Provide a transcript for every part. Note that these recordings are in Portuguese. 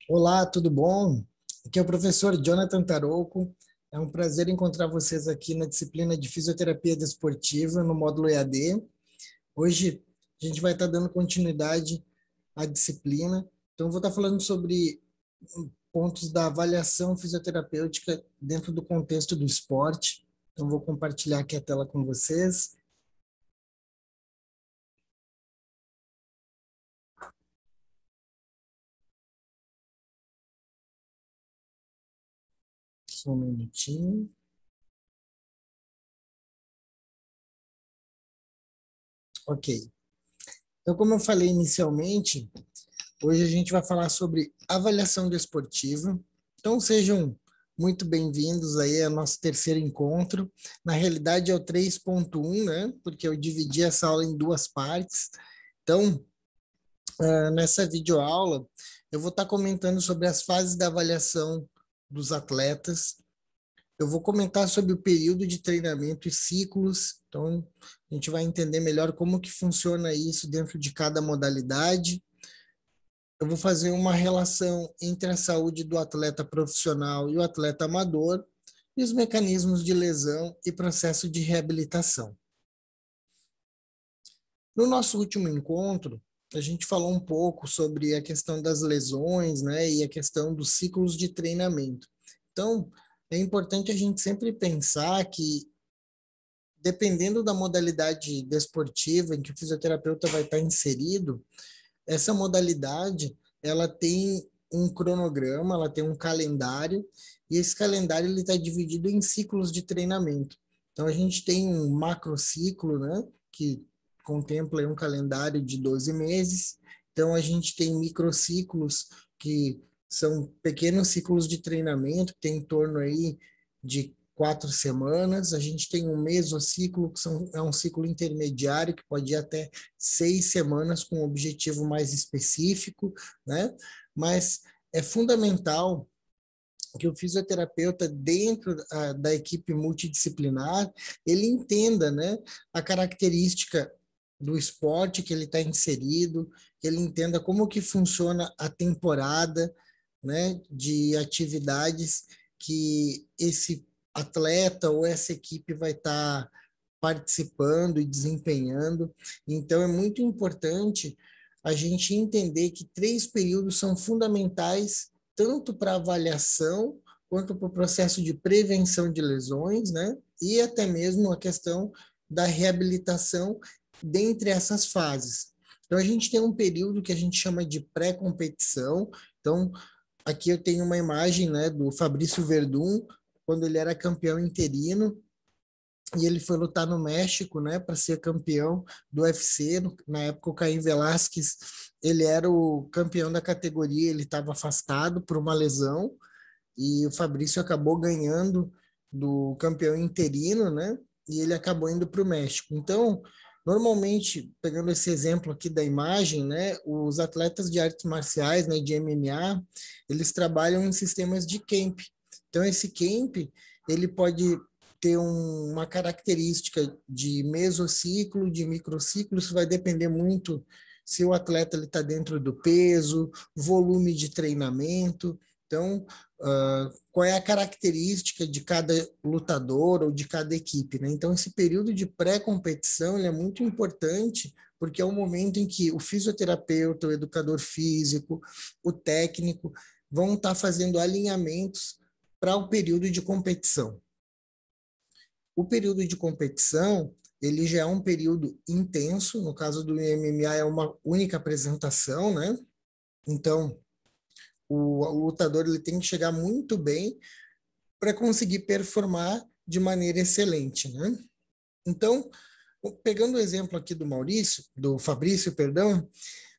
Olá, tudo bom? Aqui é o professor Jonathan Tarouco. É um prazer encontrar vocês aqui na disciplina de Fisioterapia Desportiva, no módulo EAD. Hoje a gente vai estar dando continuidade à disciplina. Então, vou estar falando sobre pontos da avaliação fisioterapêutica dentro do contexto do esporte. Então, vou compartilhar aqui a tela com vocês. Só um minutinho. Ok. Então, como eu falei inicialmente, hoje a gente vai falar sobre avaliação desportiva. Então sejam muito bem-vindos aí ao nosso terceiro encontro. Na realidade é o 3.1, né? Porque eu dividi essa aula em duas partes. Então, nessa videoaula, eu vou estar comentando sobre as fases da avaliação dos atletas. Eu vou comentar sobre o período de treinamento e ciclos. Então, a gente vai entender melhor como que funciona isso dentro de cada modalidade. Eu vou fazer uma relação entre a saúde do atleta profissional e o atleta amador e os mecanismos de lesão e processo de reabilitação. No nosso último encontro, a gente falou um pouco sobre a questão das lesões, né, e a questão dos ciclos de treinamento. Então, é importante a gente sempre pensar que, dependendo da modalidade desportiva em que o fisioterapeuta vai estar inserido, essa modalidade, ela tem um cronograma, ela tem um calendário, e esse calendário ele está dividido em ciclos de treinamento. Então, a gente tem um macrociclo, né, que contempla um calendário de 12 meses. Então, a gente tem microciclos, que são pequenos ciclos de treinamento, que tem em torno aí de 4 semanas. A gente tem um mesociclo, que é um ciclo intermediário, que pode ir até 6 semanas, com um objetivo mais específico, né? Mas é fundamental que o fisioterapeuta, dentro da equipe multidisciplinar, ele entenda, né, a característica do esporte que ele está inserido, que ele entenda como que funciona a temporada, né, de atividades que esse atleta ou essa equipe vai estar participando e desempenhando. Então, é muito importante a gente entender que 3 períodos são fundamentais tanto para avaliação quanto para o processo de prevenção de lesões, né? E até mesmo a questão da reabilitação dentre essas fases. Então, a gente tem um período que a gente chama de pré-competição. Então, aqui eu tenho uma imagem, né, do Fabrício Verdun, quando ele era campeão interino, e ele foi lutar no México, né, para ser campeão do UFC. Na época, o Caim Velasquez, ele era o campeão da categoria, ele estava afastado por uma lesão, e o Fabrício acabou ganhando do campeão interino, né, e ele acabou indo para o México. Então, normalmente, pegando esse exemplo aqui da imagem, né, os atletas de artes marciais, né, de MMA, eles trabalham em sistemas de camp. Então, esse camp, ele pode ter uma característica de mesociclo, de microciclo. Isso vai depender muito se o atleta está dentro do peso, volume de treinamento. Então, qual é a característica de cada lutador ou de cada equipe, né? Então, esse período de pré-competição ele é muito importante, porque é o momento em que o fisioterapeuta, o educador físico, o técnico vão estar fazendo alinhamentos para o período de competição. O período de competição, ele já é um período intenso. No caso do MMA, é uma única apresentação, né? Então, o lutador ele tem que chegar muito bem para conseguir performar de maneira excelente, né? Então, pegando o exemplo aqui do Fabrício, perdão,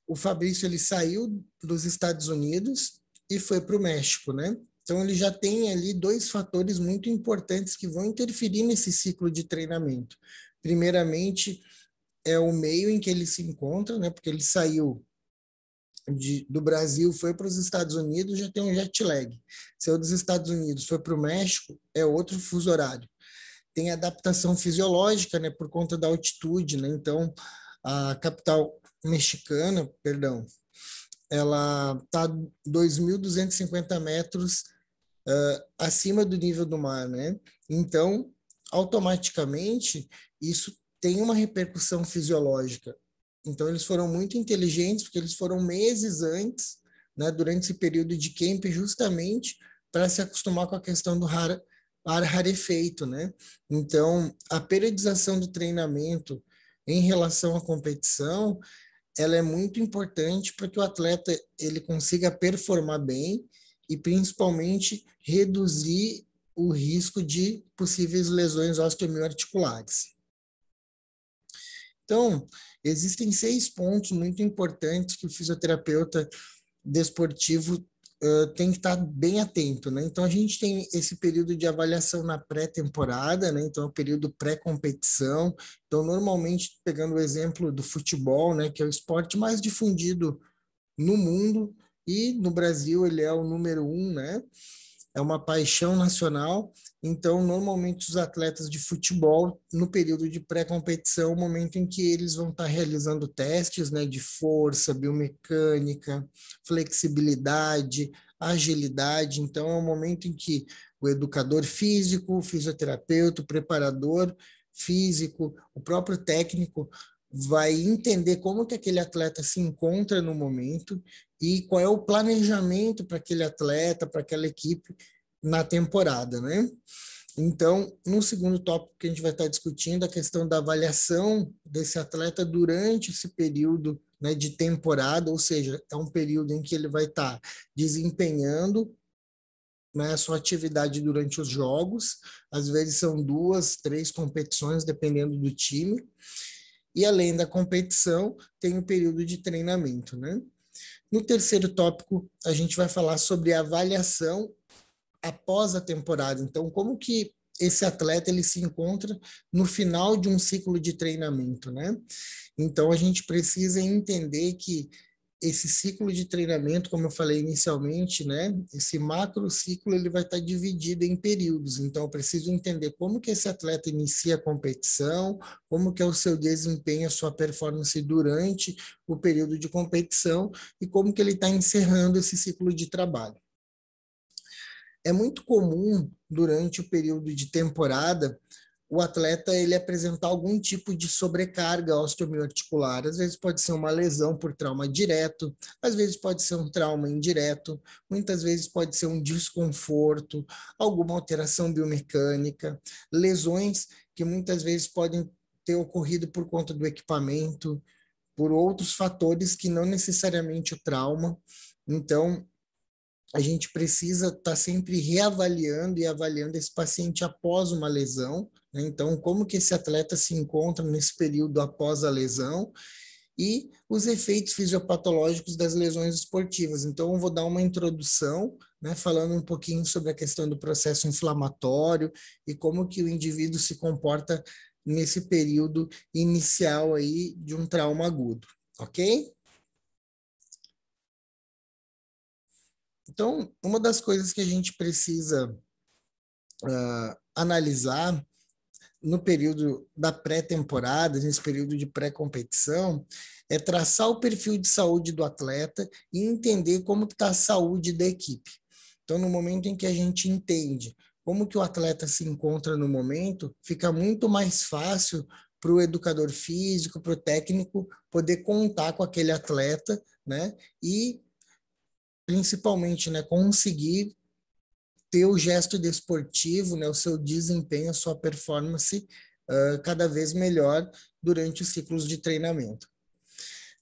o Fabrício ele saiu dos Estados Unidos e foi para o México, né? Então ele já tem ali 2 fatores muito importantes que vão interferir nesse ciclo de treinamento. Primeiramente, é o meio em que ele se encontra, né? Porque ele saiu do Brasil, foi para os Estados Unidos, já tem um jet lag. Saiu dos Estados Unidos, foi para o México, é outro fuso horário. Tem adaptação fisiológica, né, por conta da altitude, né? Então, a capital mexicana, perdão, ela está 2.250 metros acima do nível do mar, né? Então, automaticamente, isso tem uma repercussão fisiológica. Então, eles foram muito inteligentes, porque eles foram meses antes, né, durante esse período de camp, justamente para se acostumar com a questão do ar rarefeito, né? Então, a periodização do treinamento em relação à competição, ela é muito importante para que o atleta ele consiga performar bem e principalmente reduzir o risco de possíveis lesões osteomioarticulares. Então, existem 6 pontos muito importantes que o fisioterapeuta desportivo tem que estar bem atento, né? Então, a gente tem esse período de avaliação na pré-temporada, né? Então, é o período pré-competição. Então, normalmente, pegando o exemplo do futebol, né? Que é o esporte mais difundido no mundo e no Brasil ele é o número 1, né? É uma paixão nacional. Então, normalmente, os atletas de futebol, no período de pré-competição, é o momento em que eles vão estar realizando testes, né, de força, biomecânica, flexibilidade, agilidade. Então, é um momento em que o educador físico, o fisioterapeuta, o preparador físico, o próprio técnico vai entender como que aquele atleta se encontra no momento e qual é o planejamento para aquele atleta, para aquela equipe na temporada, né? Então, no segundo tópico que a gente vai estar discutindo, a questão da avaliação desse atleta durante esse período, né, de temporada, ou seja, é um período em que ele vai estar desempenhando, né, a sua atividade durante os jogos, às vezes são 2, 3 competições, dependendo do time, e além da competição, tem o período de treinamento, né? No terceiro tópico, a gente vai falar sobre a avaliação após a temporada. Então, como que esse atleta ele se encontra no final de um ciclo de treinamento, né? Então, a gente precisa entender que esse ciclo de treinamento, como eu falei inicialmente, né, esse macro ciclo ele vai estar dividido em períodos. Então, eu preciso entender como que esse atleta inicia a competição, como que é o seu desempenho, a sua performance durante o período de competição e como que ele está encerrando esse ciclo de trabalho. É muito comum durante o período de temporada o atleta ele apresentar algum tipo de sobrecarga osteomioarticular. Às vezes pode ser uma lesão por trauma direto, às vezes pode ser um trauma indireto, muitas vezes pode ser um desconforto, alguma alteração biomecânica, lesões que muitas vezes podem ter ocorrido por conta do equipamento, por outros fatores que não necessariamente o trauma. Então, a gente precisa estar sempre reavaliando e avaliando esse paciente após uma lesão, né? Então, como que esse atleta se encontra nesse período após a lesão e os efeitos fisiopatológicos das lesões esportivas. Então, eu vou dar uma introdução, né, falando um pouquinho sobre a questão do processo inflamatório e como que o indivíduo se comporta nesse período inicial aí de um trauma agudo, ok? Então, uma das coisas que a gente precisa analisar no período da pré-temporada, nesse período de pré-competição, é traçar o perfil de saúde do atleta e entender como está a saúde da equipe. Então, no momento em que a gente entende como que o atleta se encontra no momento, fica muito mais fácil para o educador físico, para o técnico, poder contar com aquele atleta, né? E, principalmente, né, conseguir ter o gesto desportivo, né, o seu desempenho, a sua performance cada vez melhor durante os ciclos de treinamento.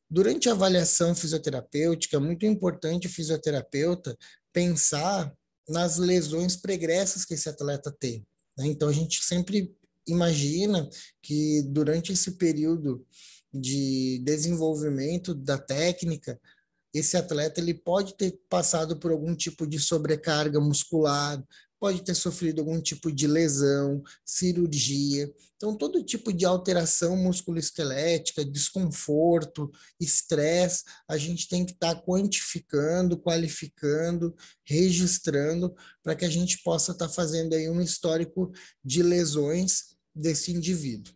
Durante a avaliação fisioterapêutica, é muito importante o fisioterapeuta pensar nas lesões pregressas que esse atleta tem, né? Então, a gente sempre imagina que durante esse período de desenvolvimento da técnica, esse atleta ele pode ter passado por algum tipo de sobrecarga muscular, pode ter sofrido algum tipo de lesão, cirurgia. Então, todo tipo de alteração musculoesquelética, desconforto, estresse, a gente tem que estar quantificando, qualificando, registrando, para que a gente possa estar fazendo aí um histórico de lesões desse indivíduo.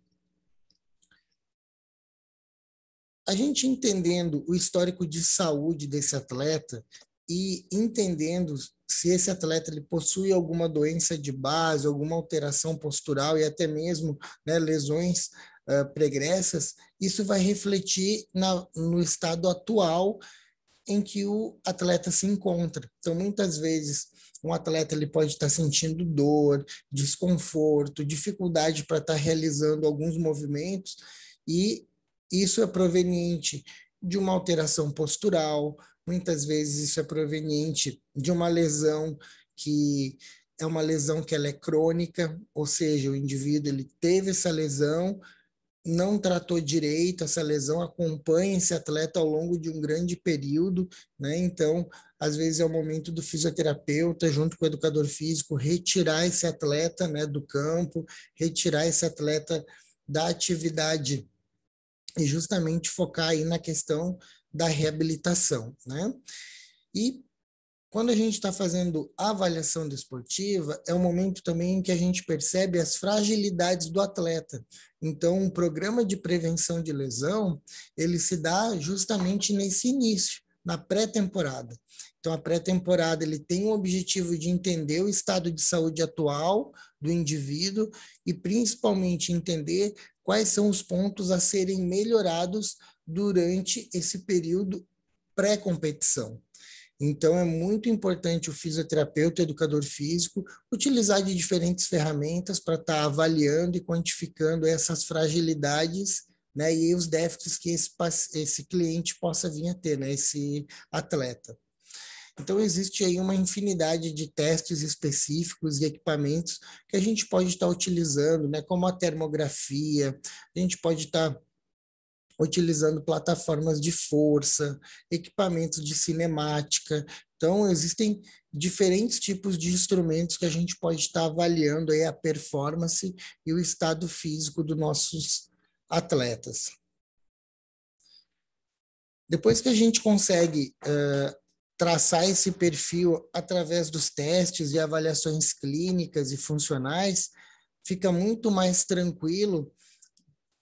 a gente entendendo o histórico de saúde desse atleta e entendendo se esse atleta ele possui alguma doença de base, alguma alteração postural e até mesmo, né, lesões pregressas, isso vai refletir no estado atual em que o atleta se encontra. Então, muitas vezes, um atleta ele pode estar sentindo dor, desconforto, dificuldade para estar realizando alguns movimentos, e isso é proveniente de uma alteração postural, muitas vezes isso é proveniente de uma lesão que é uma lesão que ela é crônica, ou seja, o indivíduo ele teve essa lesão, não tratou direito essa lesão, acompanha esse atleta ao longo de um grande período, né? Então, às vezes é o momento do fisioterapeuta, junto com o educador físico, retirar esse atleta, né, do campo, retirar esse atleta da atividade e justamente focar aí na questão da reabilitação, né? E quando a gente está fazendo a avaliação desportiva, é um momento também em que a gente percebe as fragilidades do atleta. Então, um programa de prevenção de lesão, ele se dá justamente nesse início, na pré-temporada. Então, a pré-temporada ele tem o objetivo de entender o estado de saúde atual do indivíduo e, principalmente, entender quais são os pontos a serem melhorados durante esse período pré-competição. Então, é muito importante o fisioterapeuta, o educador físico, utilizar de diferentes ferramentas para estar avaliando e quantificando essas fragilidades, né, e os déficits que esse cliente possa vir a ter, né, esse atleta. Então, existe aí uma infinidade de testes específicos e equipamentos que a gente pode estar utilizando, né, como a termografia, a gente pode estar utilizando plataformas de força, equipamentos de cinemática. Então, existem diferentes tipos de instrumentos que a gente pode estar avaliando aí a performance e o estado físico dos nossos atletas. Depois que a gente consegue traçar esse perfil através dos testes e avaliações clínicas e funcionais, fica muito mais tranquilo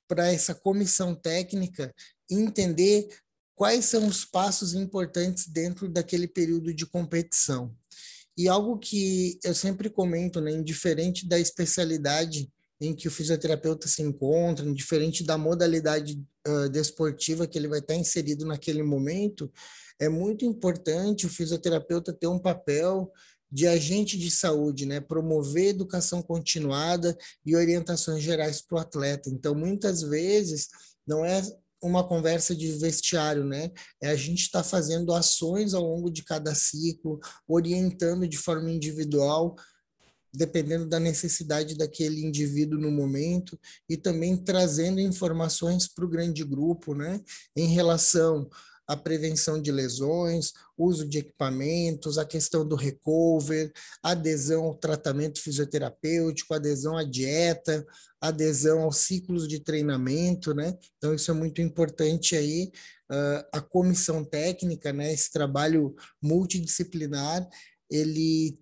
para essa comissão técnica entender quais são os passos importantes dentro daquele período de competição. E algo que eu sempre comento, né, indiferente da especialidade em que o fisioterapeuta se encontra, indiferente da modalidade desportiva que ele vai estar inserido naquele momento, é muito importante o fisioterapeuta ter um papel de agente de saúde, né? Promover educação continuada e orientações gerais para o atleta. Então, muitas vezes, não é uma conversa de vestiário, né? É a gente estar fazendo ações ao longo de cada ciclo, orientando de forma individual, dependendo da necessidade daquele indivíduo no momento, e também trazendo informações para o grande grupo, né? Em relação a prevenção de lesões, uso de equipamentos, a questão do recover, adesão ao tratamento fisioterapêutico, adesão à dieta, adesão aos ciclos de treinamento, né? Então, isso é muito importante aí, a comissão técnica, né? Esse trabalho multidisciplinar, ele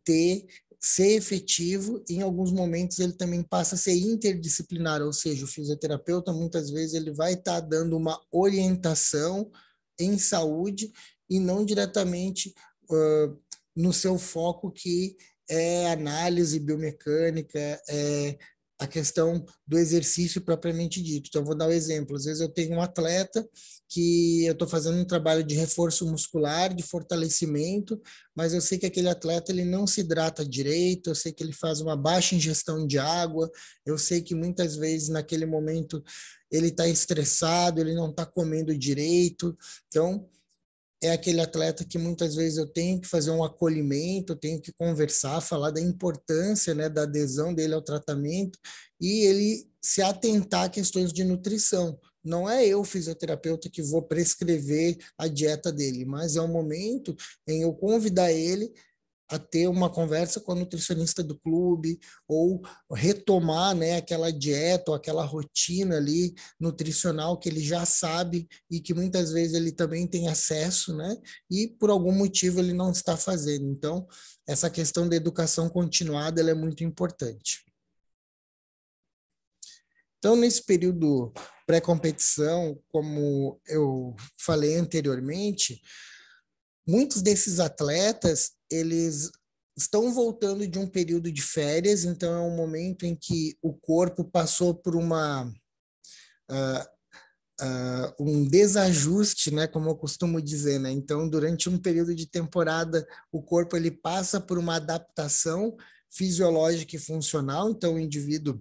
ser efetivo, em alguns momentos ele também passa a ser interdisciplinar, ou seja, o fisioterapeuta muitas vezes ele vai estar dando uma orientação em saúde e não diretamente no seu foco que é análise biomecânica, a questão do exercício propriamente dito. Então, vou dar um exemplo. Às vezes eu tenho um atleta que eu estou fazendo um trabalho de reforço muscular, de fortalecimento, mas eu sei que aquele atleta ele não se hidrata direito, eu sei que ele faz uma baixa ingestão de água, eu sei que muitas vezes naquele momento ele está estressado, ele não está comendo direito. Então, é aquele atleta que muitas vezes eu tenho que fazer um acolhimento, eu tenho que conversar, falar da importância, né, da adesão dele ao tratamento e ele se atentar a questões de nutrição. Não é eu, fisioterapeuta, que vou prescrever a dieta dele, mas é um momento em eu convidar ele a ter uma conversa com a nutricionista do clube ou retomar, né, aquela dieta ou aquela rotina ali nutricional que ele já sabe e que muitas vezes ele também tem acesso, né, e por algum motivo ele não está fazendo. Então, essa questão da educação continuada ela é muito importante. Então, nesse período pré-competição, como eu falei anteriormente, muitos desses atletas, eles estão voltando de um período de férias, então é um momento em que o corpo passou por um desajuste, né, como eu costumo dizer, né? Então, durante um período de temporada, o corpo ele passa por uma adaptação fisiológica e funcional, então o indivíduo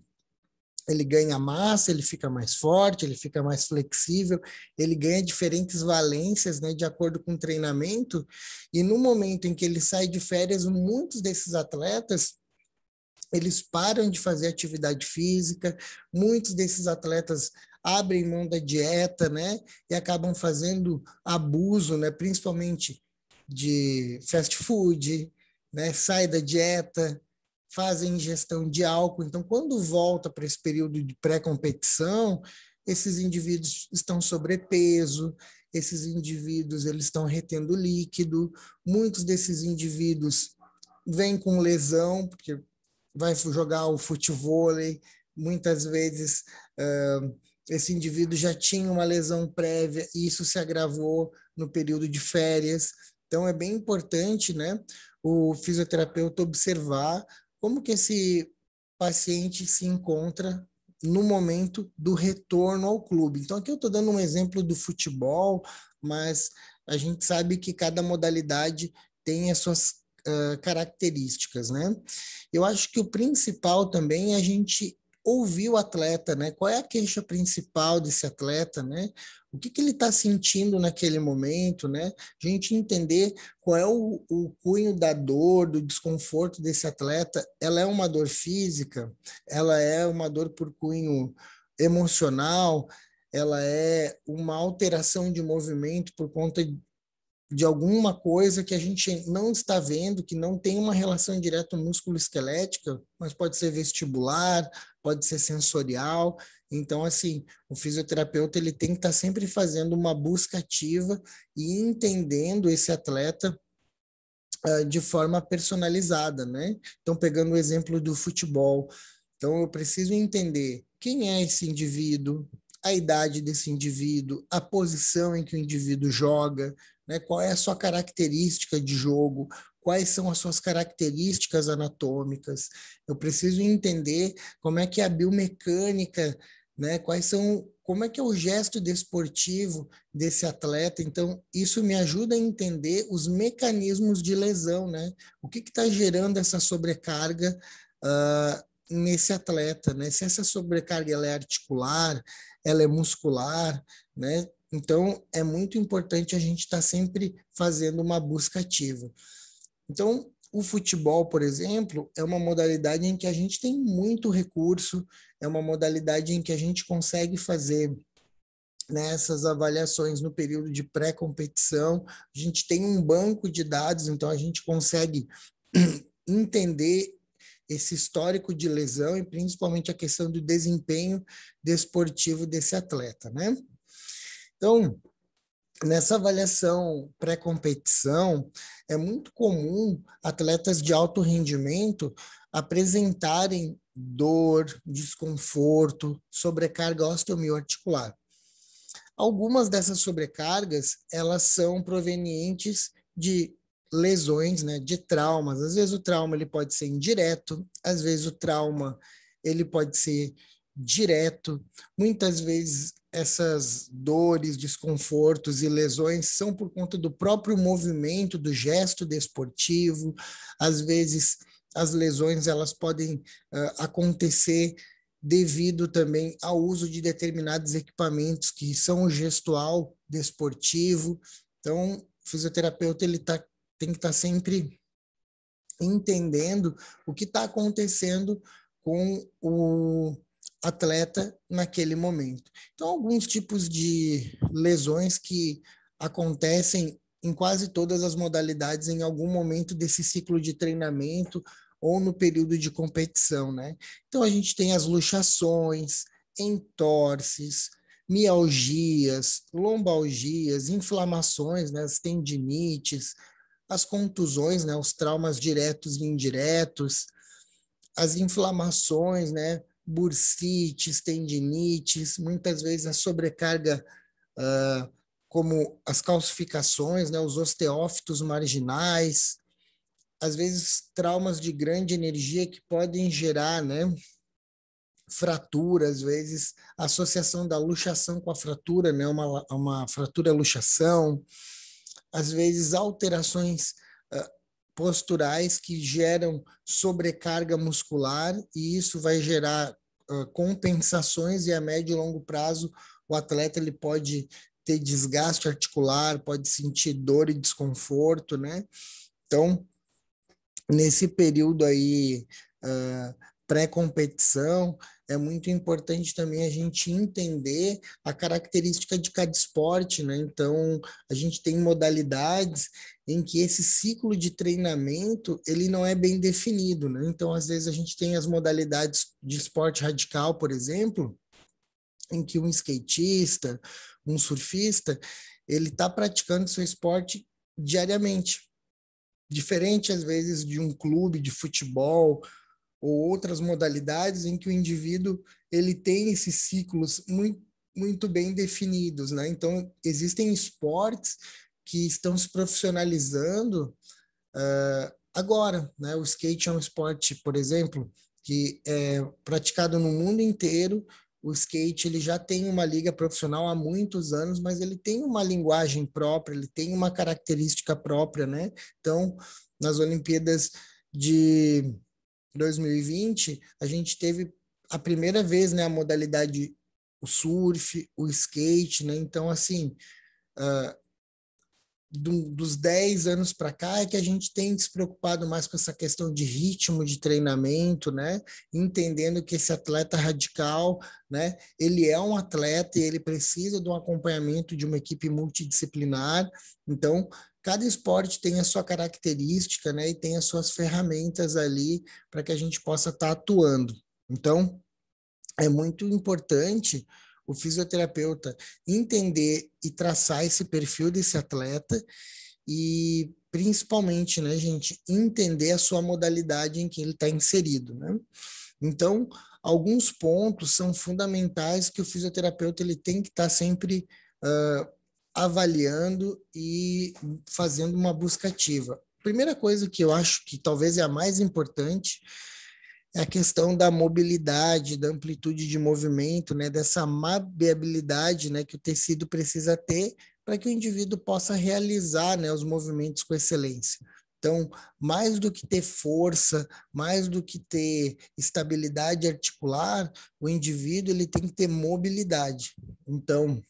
ele ganha massa, ele fica mais forte, ele fica mais flexível, ele ganha diferentes valências, né, de acordo com o treinamento, e no momento em que ele sai de férias, muitos desses atletas, eles param de fazer atividade física, muitos desses atletas abrem mão da dieta, né, e acabam fazendo abuso, né, principalmente de fast food, né, sai da dieta, fazem ingestão de álcool. Então, quando volta para esse período de pré-competição, esses indivíduos estão sobrepeso, esses indivíduos eles estão retendo líquido, muitos desses indivíduos vêm com lesão, porque vai jogar o futevôlei, muitas vezes esse indivíduo já tinha uma lesão prévia e isso se agravou no período de férias. Então, é bem importante, né, o fisioterapeuta observar como que esse paciente se encontra no momento do retorno ao clube. Então, aqui eu estou dando um exemplo do futebol, mas a gente sabe que cada modalidade tem as suas características, né? Eu acho que o principal também é a gente ouvir o atleta, né? Qual é a queixa principal desse atleta, né? O que ele está sentindo naquele momento, né? A gente entender qual é o cunho da dor, do desconforto desse atleta. Ela é uma dor física? Ela é uma dor por cunho emocional? Ela é uma alteração de movimento por conta de alguma coisa que a gente não está vendo, que não tem uma relação direta músculo-esquelética, mas pode ser vestibular, pode ser sensorial. Então, assim, o fisioterapeuta ele tem que estar sempre fazendo uma busca ativa e entendendo esse atleta de forma personalizada, né? Então, pegando o exemplo do futebol, então eu preciso entender quem é esse indivíduo, a idade desse indivíduo, a posição em que o indivíduo joga, né? Qual é a sua característica de jogo, quais são as suas características anatômicas. Eu preciso entender como é que é a biomecânica, né? Como é que é o gesto desportivo desse atleta. Então, isso me ajuda a entender os mecanismos de lesão, né? O que está gerando essa sobrecarga nesse atleta, né? Se essa sobrecarga ela é articular, ela é muscular, né? Então, é muito importante a gente estar sempre fazendo uma busca ativa. Então, o futebol, por exemplo, é uma modalidade em que a gente tem muito recurso, é uma modalidade em que a gente consegue fazer nessas avaliações no período de pré-competição. A gente tem um banco de dados, então a gente consegue entender esse histórico de lesão e principalmente a questão do desempenho desportivo desse atleta, né? Então, nessa avaliação pré-competição, é muito comum atletas de alto rendimento apresentarem dor, desconforto, sobrecarga osteomioarticular. Algumas dessas sobrecargas, elas são provenientes de lesões, né, de traumas. Às vezes o trauma ele pode ser indireto, às vezes o trauma ele pode ser direto. Muitas vezes essas dores, desconfortos e lesões são por conta do próprio movimento, do gesto desportivo. Às vezes as lesões elas podem acontecer devido também ao uso de determinados equipamentos que são o gestual desportivo. Então, o fisioterapeuta tem que estar sempre entendendo o que está acontecendo com o atleta naquele momento. Então, alguns tipos de lesões que acontecem em quase todas as modalidades em algum momento desse ciclo de treinamento ou no período de competição, né? Então, a gente tem as luxações, entorses, mialgias, lombalgias, inflamações, né, as tendinites, as contusões, né, os traumas diretos e indiretos, as inflamações, né, bursites, tendinites, muitas vezes a sobrecarga, como as calcificações, né, os osteófitos marginais, às vezes traumas de grande energia que podem gerar, né, fratura, às vezes associação da luxação com a fratura, né, uma fratura-luxação, às vezes alterações posturais que geram sobrecarga muscular e isso vai gerar compensações e a médio e longo prazo o atleta ele pode ter desgaste articular, pode sentir dor e desconforto, né? Então, nesse período aí pré-competição, é muito importante também a gente entender a característica de cada esporte, né? Então, a gente tem modalidades em que esse ciclo de treinamento, ele não é bem definido, né? Então, às vezes a gente tem as modalidades de esporte radical, por exemplo, em que um skatista, um surfista, ele está praticando seu esporte diariamente, diferente às vezes de um clube de futebol ou outras modalidades em que o indivíduo ele tem esses ciclos muito bem definidos, né? Então existem esportes que estão se profissionalizando agora, né? O skate é um esporte, por exemplo, que é praticado no mundo inteiro. O skate ele já tem uma liga profissional há muitos anos, mas ele tem uma linguagem própria, ele tem uma característica própria, né? Então, nas Olimpíadas de 2020, a gente teve a primeira vez, né, a modalidade o surf, o skate, né? Então, assim, dos 10 anos para cá é que a gente tem se preocupado mais com essa questão de ritmo de treinamento, né? Entendendo que esse atleta radical, né? Ele é um atleta e ele precisa de um acompanhamento de uma equipe multidisciplinar. Então, cada esporte tem a sua característica, né? E tem as suas ferramentas ali para que a gente possa estar atuando. Então, é muito importante o fisioterapeuta entender e traçar esse perfil desse atleta e principalmente, né, gente, entender a sua modalidade em que ele está inserido, né? Então, alguns pontos são fundamentais que o fisioterapeuta ele tem que estar sempre avaliando e fazendo uma busca ativa. Primeira coisa que eu acho que talvez é a mais importante é a questão da mobilidade, da amplitude de movimento, né, dessa maleabilidade, né, que o tecido precisa ter para que o indivíduo possa realizar, né, os movimentos com excelência. Então, mais do que ter força, mais do que ter estabilidade articular, o indivíduo ele tem que ter mobilidade. Então,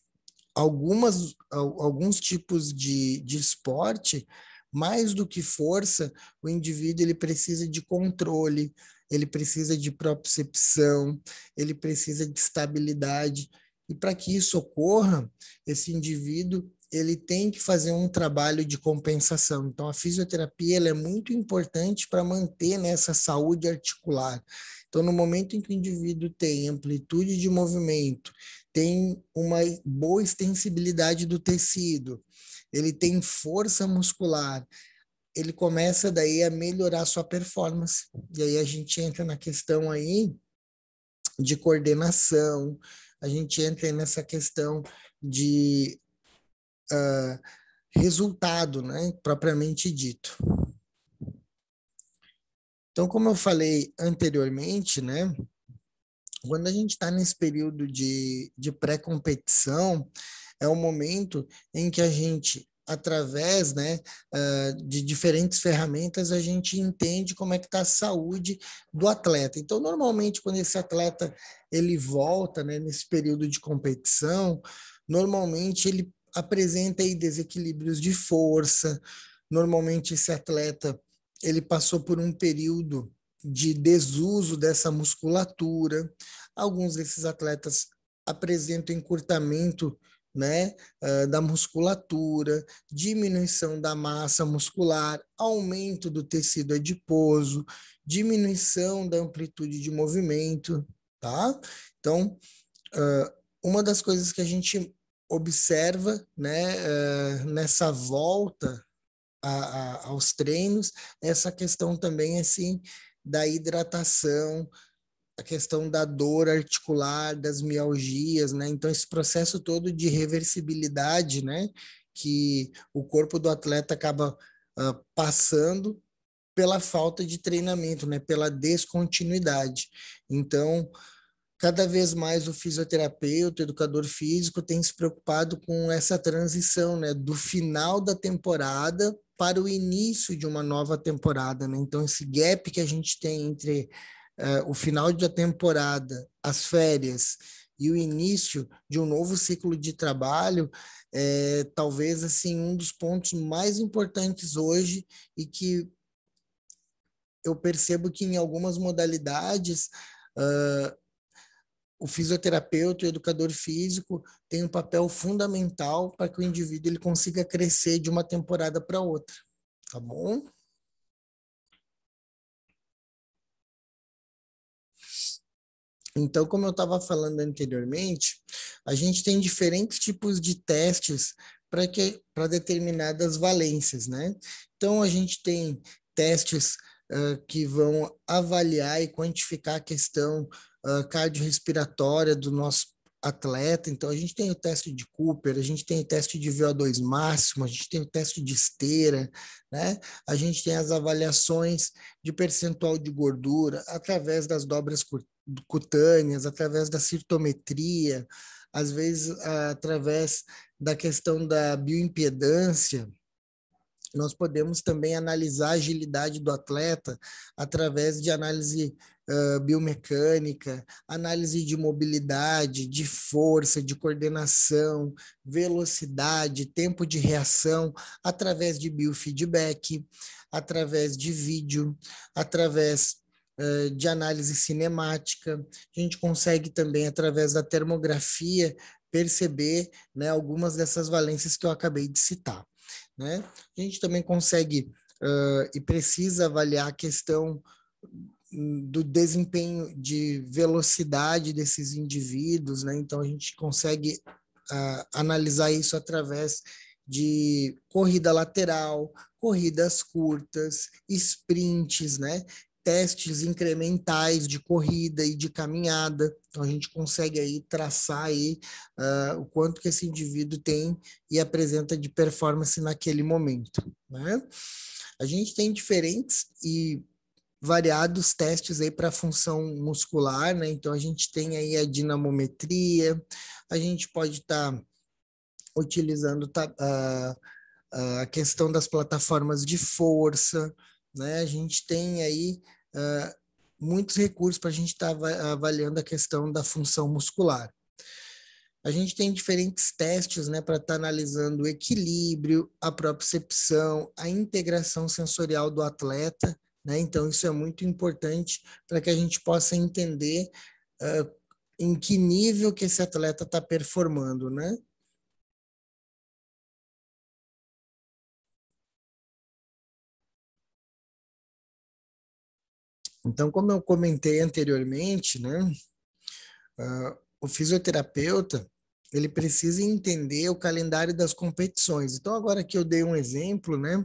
alguns tipos de esporte, mais do que força, o indivíduo ele precisa de controle, ele precisa de propriocepção, ele precisa de estabilidade. E para que isso ocorra, esse indivíduo ele tem que fazer um trabalho de compensação. Então, a fisioterapia ela é muito importante para manter nessa saúde articular. Então, no momento em que o indivíduo tem amplitude de movimento, tem uma boa extensibilidade do tecido, ele tem força muscular, ele começa daí a melhorar sua performance. E aí a gente entra na questão aí de coordenação, a gente entra nessa questão de resultado, né, propriamente dito. Então, como eu falei anteriormente, né, quando a gente está nesse período de pré-competição, é o momento em que a gente, através, né, de diferentes ferramentas, a gente entende como é que está a saúde do atleta. Então, normalmente, quando esse atleta ele volta, né, nesse período de competição, normalmente ele apresenta aí desequilíbrios de força, normalmente esse atleta ele passou por um período de desuso dessa musculatura. Alguns desses atletas apresentam encurtamento, né, da musculatura, diminuição da massa muscular, aumento do tecido adiposo, diminuição da amplitude de movimento, tá? Então, uma das coisas que a gente observa, né, nessa volta aos treinos, é essa questão também, assim, da hidratação, a questão da dor articular, das mialgias, né? Então, esse processo todo de reversibilidade, né? Que o corpo do atleta acaba passando pela falta de treinamento, né? Pela descontinuidade. Então, cada vez mais o fisioterapeuta, o educador físico tem se preocupado com essa transição, né, do final da temporada para o início de uma nova temporada, né? Então esse gap que a gente tem entre o final da temporada, as férias e o início de um novo ciclo de trabalho é talvez assim um dos pontos mais importantes hoje e que eu percebo que em algumas modalidades o fisioterapeuta e o educador físico têm um papel fundamental para que o indivíduo ele consiga crescer de uma temporada para outra, tá bom? Então, como eu estava falando anteriormente, a gente tem diferentes tipos de testes para determinadas valências, né? Então, a gente tem testes que vão avaliar e quantificar a questão cardiorrespiratória do nosso atleta. Então, a gente tem o teste de Cooper, a gente tem o teste de VO2 máximo, a gente tem o teste de esteira, né? A gente tem as avaliações de percentual de gordura através das dobras cutâneas, através da cirtometria, às vezes através da questão da bioimpedância. Nós podemos também analisar a agilidade do atleta através de análise biomecânica, análise de mobilidade, de força, de coordenação, velocidade, tempo de reação, através de biofeedback, através de vídeo, através de análise cinemática. A gente consegue também, através da termografia, perceber, né, algumas dessas valências que eu acabei de citar, né? A gente também consegue e precisa avaliar a questão do desempenho de velocidade desses indivíduos, né? Então a gente consegue analisar isso através de corrida lateral, corridas curtas, sprints, né? Testes incrementais de corrida e de caminhada. Então a gente consegue aí traçar aí o quanto que esse indivíduo tem e apresenta de performance naquele momento, né? A gente tem diferentes e variados testes aí para função muscular, né? Então a gente tem aí a dinamometria, a gente pode estar utilizando a questão das plataformas de força, né? A gente tem aí muitos recursos para a gente estar avaliando a questão da função muscular. A gente tem diferentes testes, né, para estar analisando o equilíbrio, a propriocepção, a integração sensorial do atleta, né? Então isso é muito importante para que a gente possa entender em que nível que esse atleta está performando, né? Então, como eu comentei anteriormente, né, o fisioterapeuta, ele precisa entender o calendário das competições. Então, agora que eu dei um exemplo, né,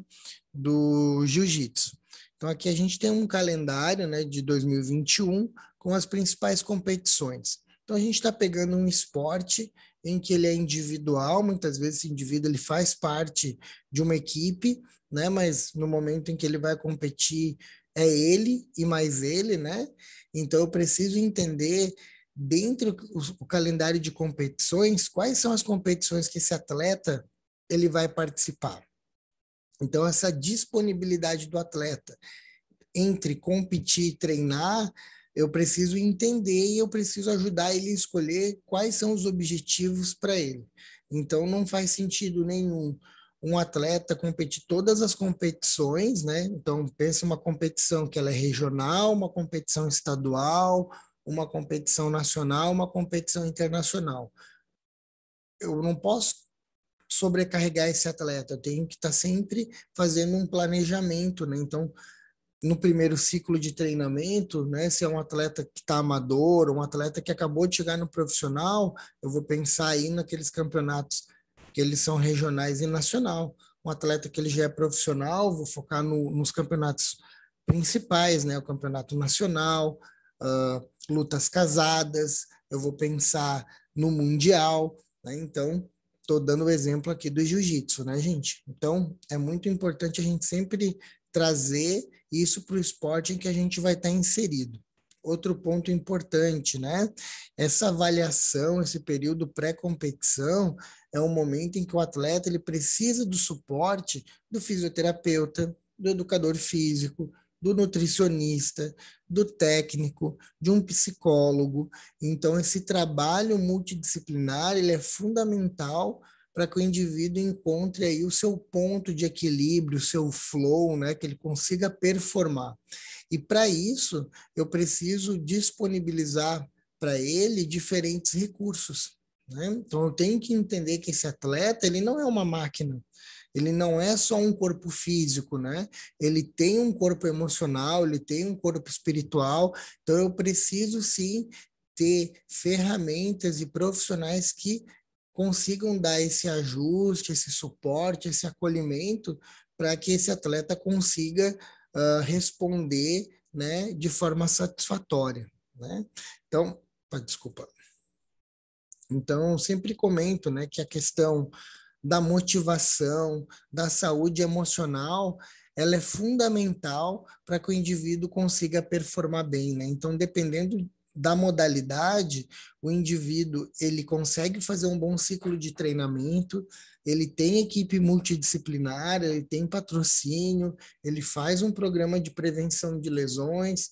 do jiu-jitsu. Então, aqui a gente tem um calendário, né, de 2021 com as principais competições. Então, a gente está pegando um esporte em que ele é individual, muitas vezes esse indivíduo ele faz parte de uma equipe, né, mas no momento em que ele vai competir é ele e mais ele, né? Então, eu preciso entender dentro do calendário de competições, quais são as competições que esse atleta ele vai participar. Então, essa disponibilidade do atleta entre competir e treinar, eu preciso entender e eu preciso ajudar ele a escolher quais são os objetivos para ele. Então, não faz sentido nenhum um atleta competir todas as competições, né? Então, pensa uma competição que ela é regional, uma competição estadual, uma competição nacional, uma competição internacional. Eu não posso sobrecarregar esse atleta, eu tenho que estar sempre fazendo um planejamento, né? Então, no primeiro ciclo de treinamento, né, se é um atleta que está amador, um atleta que acabou de chegar no profissional, eu vou pensar aí naqueles campeonatos que eles são regionais e nacional. Um atleta que ele já é profissional, vou focar nos campeonatos principais, né, o campeonato nacional, lutas casadas, eu vou pensar no mundial, né? Então, estou dando o exemplo aqui do jiu-jitsu, né, gente? Então, é muito importante a gente sempre trazer isso para o esporte em que a gente vai estar inserido. Outro ponto importante, né? Essa avaliação, esse período pré-competição, é um momento em que o atleta ele precisa do suporte do fisioterapeuta, do educador físico, do nutricionista, do técnico, de um psicólogo. Então, esse trabalho multidisciplinar ele é fundamental para que o indivíduo encontre aí o seu ponto de equilíbrio, o seu flow, né, que ele consiga performar. E para isso, eu preciso disponibilizar para ele diferentes recursos, né? Então, eu tenho que entender que esse atleta, ele não é uma máquina, ele não é só um corpo físico, né? Ele tem um corpo emocional, ele tem um corpo espiritual, então eu preciso sim ter ferramentas e profissionais que consigam dar esse ajuste, esse suporte, esse acolhimento para que esse atleta consiga responder, né, de forma satisfatória, né? Então, desculpa. Então, eu sempre comento, né, que a questão da motivação, da saúde emocional, ela é fundamental para que o indivíduo consiga performar bem, né? Então, dependendo da modalidade, o indivíduo ele consegue fazer um bom ciclo de treinamento, ele tem equipe multidisciplinar, ele tem patrocínio, ele faz um programa de prevenção de lesões,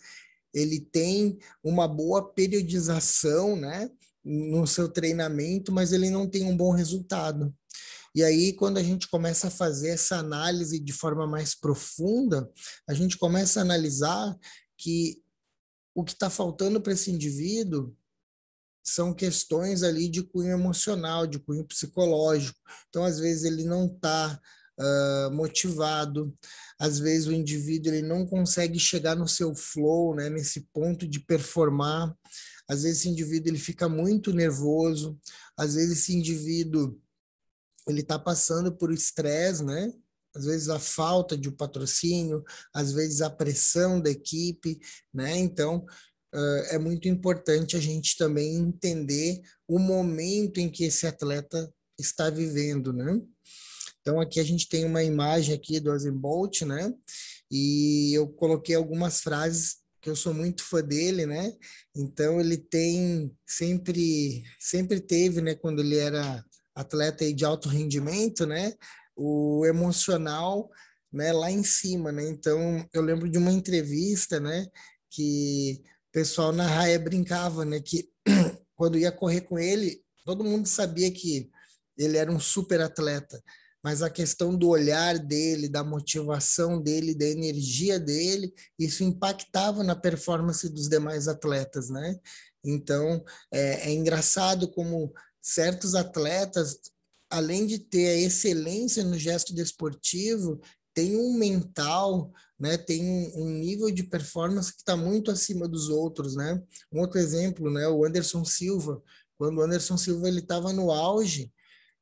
ele tem uma boa periodização, né, no seu treinamento, mas ele não tem um bom resultado. E aí, quando a gente começa a fazer essa análise de forma mais profunda, a gente começa a analisar que o que está faltando para esse indivíduo são questões ali de cunho emocional, de cunho psicológico. Então, às vezes, ele não está motivado, às vezes o indivíduo ele não consegue chegar no seu flow, né, nesse ponto de performar. Às vezes esse indivíduo ele fica muito nervoso, às vezes esse indivíduo ele está passando por estresse, né? Às vezes a falta de um patrocínio, às vezes a pressão da equipe, né? Então, é muito importante a gente também entender o momento em que esse atleta está vivendo, né? Então, aqui a gente tem uma imagem aqui do Usain Bolt, né? E eu coloquei algumas frases que eu sou muito fã dele, né? Então, ele tem sempre teve, né? Quando ele era atleta de alto rendimento, né? O emocional, né? Lá em cima, né? Então, eu lembro de uma entrevista, né? Que o pessoal na raia brincava, né? Que quando ia correr com ele, todo mundo sabia que ele era um super atleta, mas a questão do olhar dele, da motivação dele, da energia dele, isso impactava na performance dos demais atletas, né? Então, é engraçado como certos atletas, além de ter a excelência no gesto desportivo, tem um mental, né? Tem um nível de performance que está muito acima dos outros, né? Um outro exemplo, né? O Anderson Silva. Quando o Anderson Silva ele estava no auge,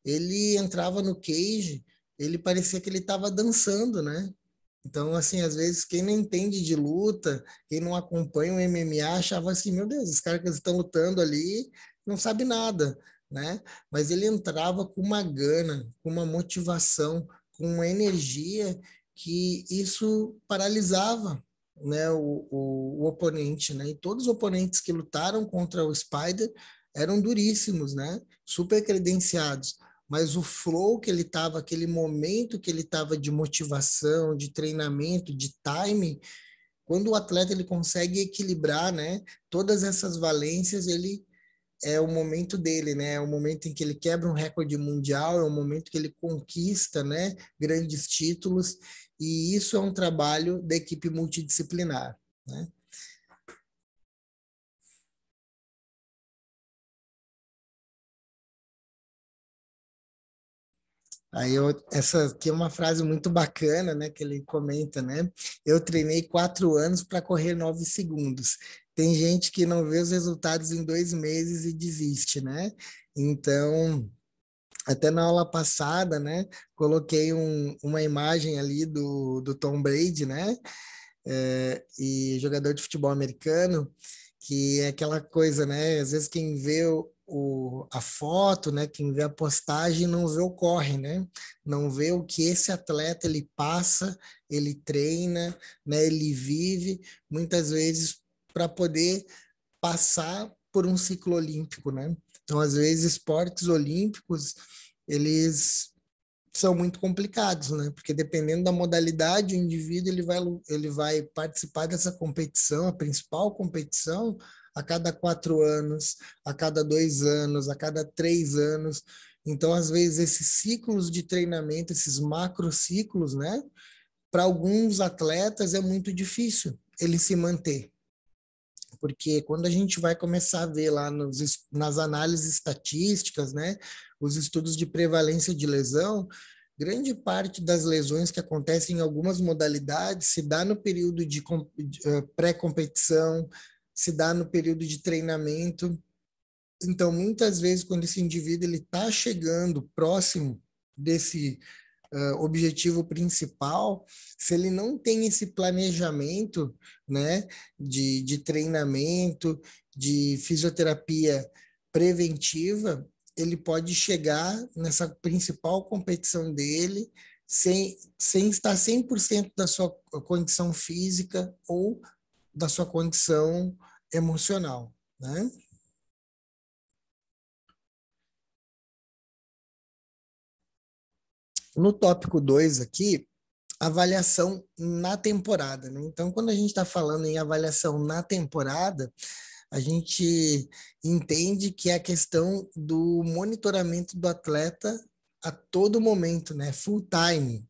ele entrava no cage, ele parecia que ele estava dançando, né? Então, assim, às vezes, quem não entende de luta, quem não acompanha o MMA, achava assim, meu Deus, os caras que estão lutando ali não sabe nada, né? Mas ele entrava com uma gana, com uma motivação, com uma energia que isso paralisava, né, o oponente, né? E todos os oponentes que lutaram contra o Spider eram duríssimos, né? Super credenciados, mas o flow que ele estava, aquele momento que ele estava de motivação, de treinamento, de time, quando o atleta ele consegue equilibrar, né, todas essas valências, ele é o momento dele, né? É o momento em que ele quebra um recorde mundial, é o momento que ele conquista, né, grandes títulos, e isso é um trabalho da equipe multidisciplinar, né? Essa aqui é uma frase muito bacana, né, que ele comenta, né? Eu treinei 4 anos para correr 9 segundos. Tem gente que não vê os resultados em 2 meses e desiste, né? Então, até na aula passada, né, coloquei uma imagem ali do Tom Brady, né? E jogador de futebol americano, que é aquela coisa, né? Às vezes quem vê a foto, né? Quem vê a postagem não vê o corre, né? Não vê o que esse atleta ele passa, ele treina, né? Ele vive muitas vezes para poder passar por um ciclo olímpico, né? Então, às vezes, esportes olímpicos, eles são muito complicados, né? Porque dependendo da modalidade, o indivíduo ele vai participar dessa competição, a principal competição, a cada 4 anos, a cada 2 anos, a cada 3 anos. Então, às vezes, esses ciclos de treinamento, esses macrociclos, né? Para alguns atletas é muito difícil ele se manter. Porque quando a gente vai começar a ver lá nas análises estatísticas, né, os estudos de prevalência de lesão, grande parte das lesões que acontecem em algumas modalidades se dá no período de pré-competição, se dá no período de treinamento. Então, muitas vezes, quando esse indivíduo ele está chegando próximo desse objetivo principal, se ele não tem esse planejamento, né, de treinamento, de fisioterapia preventiva, ele pode chegar nessa principal competição dele sem estar 100% da sua condição física ou da sua condição emocional, né? No tópico 2 aqui, avaliação na temporada, né? Então, quando a gente está falando em avaliação na temporada, a gente entende que é a questão do monitoramento do atleta a todo momento, né? Full time.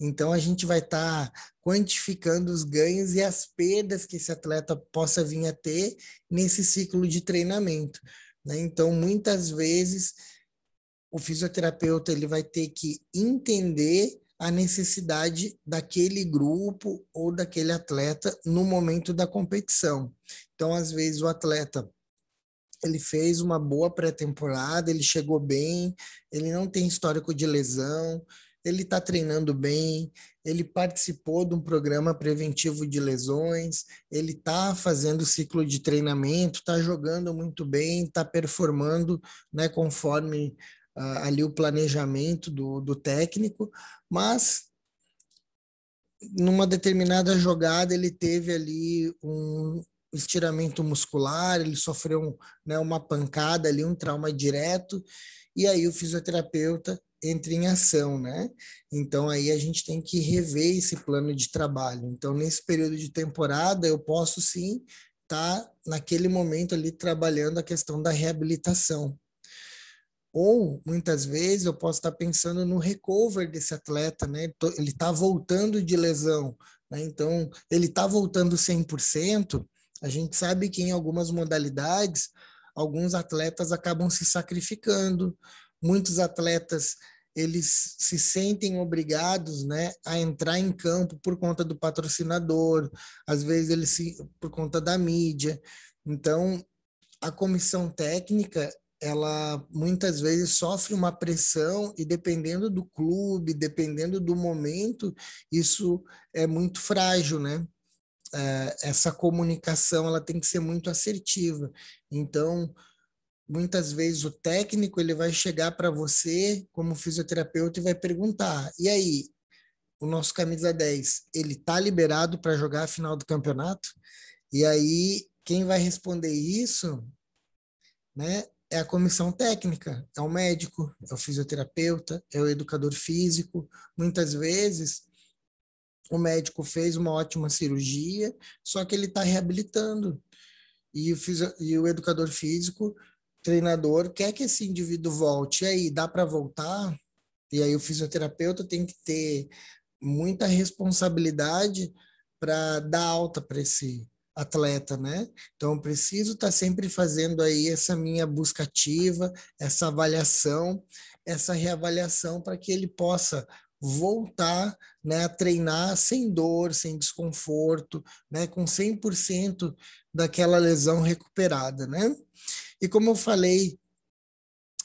Então, a gente vai estar quantificando os ganhos e as perdas que esse atleta possa vir a ter nesse ciclo de treinamento, né? Então, muitas vezes o fisioterapeuta ele vai ter que entender a necessidade daquele grupo ou daquele atleta no momento da competição. Então, às vezes, o atleta ele fez uma boa pré-temporada, ele chegou bem, ele não tem histórico de lesão, ele está treinando bem, ele participou de um programa preventivo de lesões, ele está fazendo ciclo de treinamento, está jogando muito bem, está performando, né, conforme ali o planejamento do técnico, mas numa determinada jogada ele teve ali um estiramento muscular, ele sofreu né, uma pancada ali, um trauma direto, e aí o fisioterapeuta entra em ação, né? Então aí a gente tem que rever esse plano de trabalho. Então nesse período de temporada eu posso sim estar naquele momento ali trabalhando a questão da reabilitação. Ou, muitas vezes, eu posso estar pensando no recover desse atleta, né? Ele está voltando de lesão, né? Então, ele está voltando 100%. A gente sabe que em algumas modalidades, alguns atletas acabam se sacrificando. Muitos atletas, eles se sentem obrigados, né, a entrar em campo por conta do patrocinador, às vezes por conta da mídia. Então, a comissão técnica, ela muitas vezes sofre uma pressão e dependendo do clube, dependendo do momento, isso é muito frágil, né? Essa comunicação, ela tem que ser muito assertiva. Então, muitas vezes o técnico, ele vai chegar para você como fisioterapeuta e vai perguntar: "E aí, o nosso camisa 10, ele tá liberado para jogar a final do campeonato?" E aí, quem vai responder isso, né? É a comissão técnica, é o médico, é o fisioterapeuta, é o educador físico. Muitas vezes o médico fez uma ótima cirurgia, só que ele está reabilitando. E o educador físico, treinador, quer que esse indivíduo volte. E aí, dá para voltar? E aí o fisioterapeuta tem que ter muita responsabilidade para dar alta para esse atleta, né? Então, eu preciso estar sempre fazendo aí essa minha busca ativa, essa avaliação, essa reavaliação para que ele possa voltar, né, a treinar sem dor, sem desconforto, né, com 100% daquela lesão recuperada, né? E como eu falei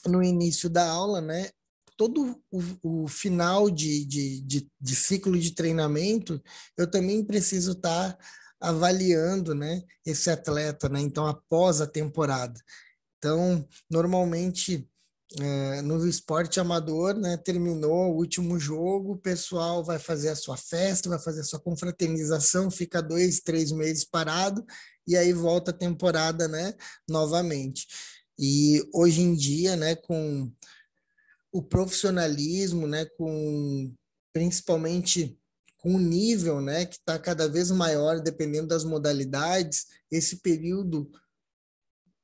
no início da aula, né, todo o final de ciclo de treinamento, eu também preciso estar avaliando, né, esse atleta, né, então após a temporada. Então, normalmente, no esporte amador, né, terminou o último jogo, o pessoal vai fazer a sua festa, vai fazer a sua confraternização, fica 2, 3 meses parado, e aí volta a temporada, né, novamente. E hoje em dia, né, com o profissionalismo, né, com principalmente com o nível, né, que está cada vez maior, dependendo das modalidades, esse período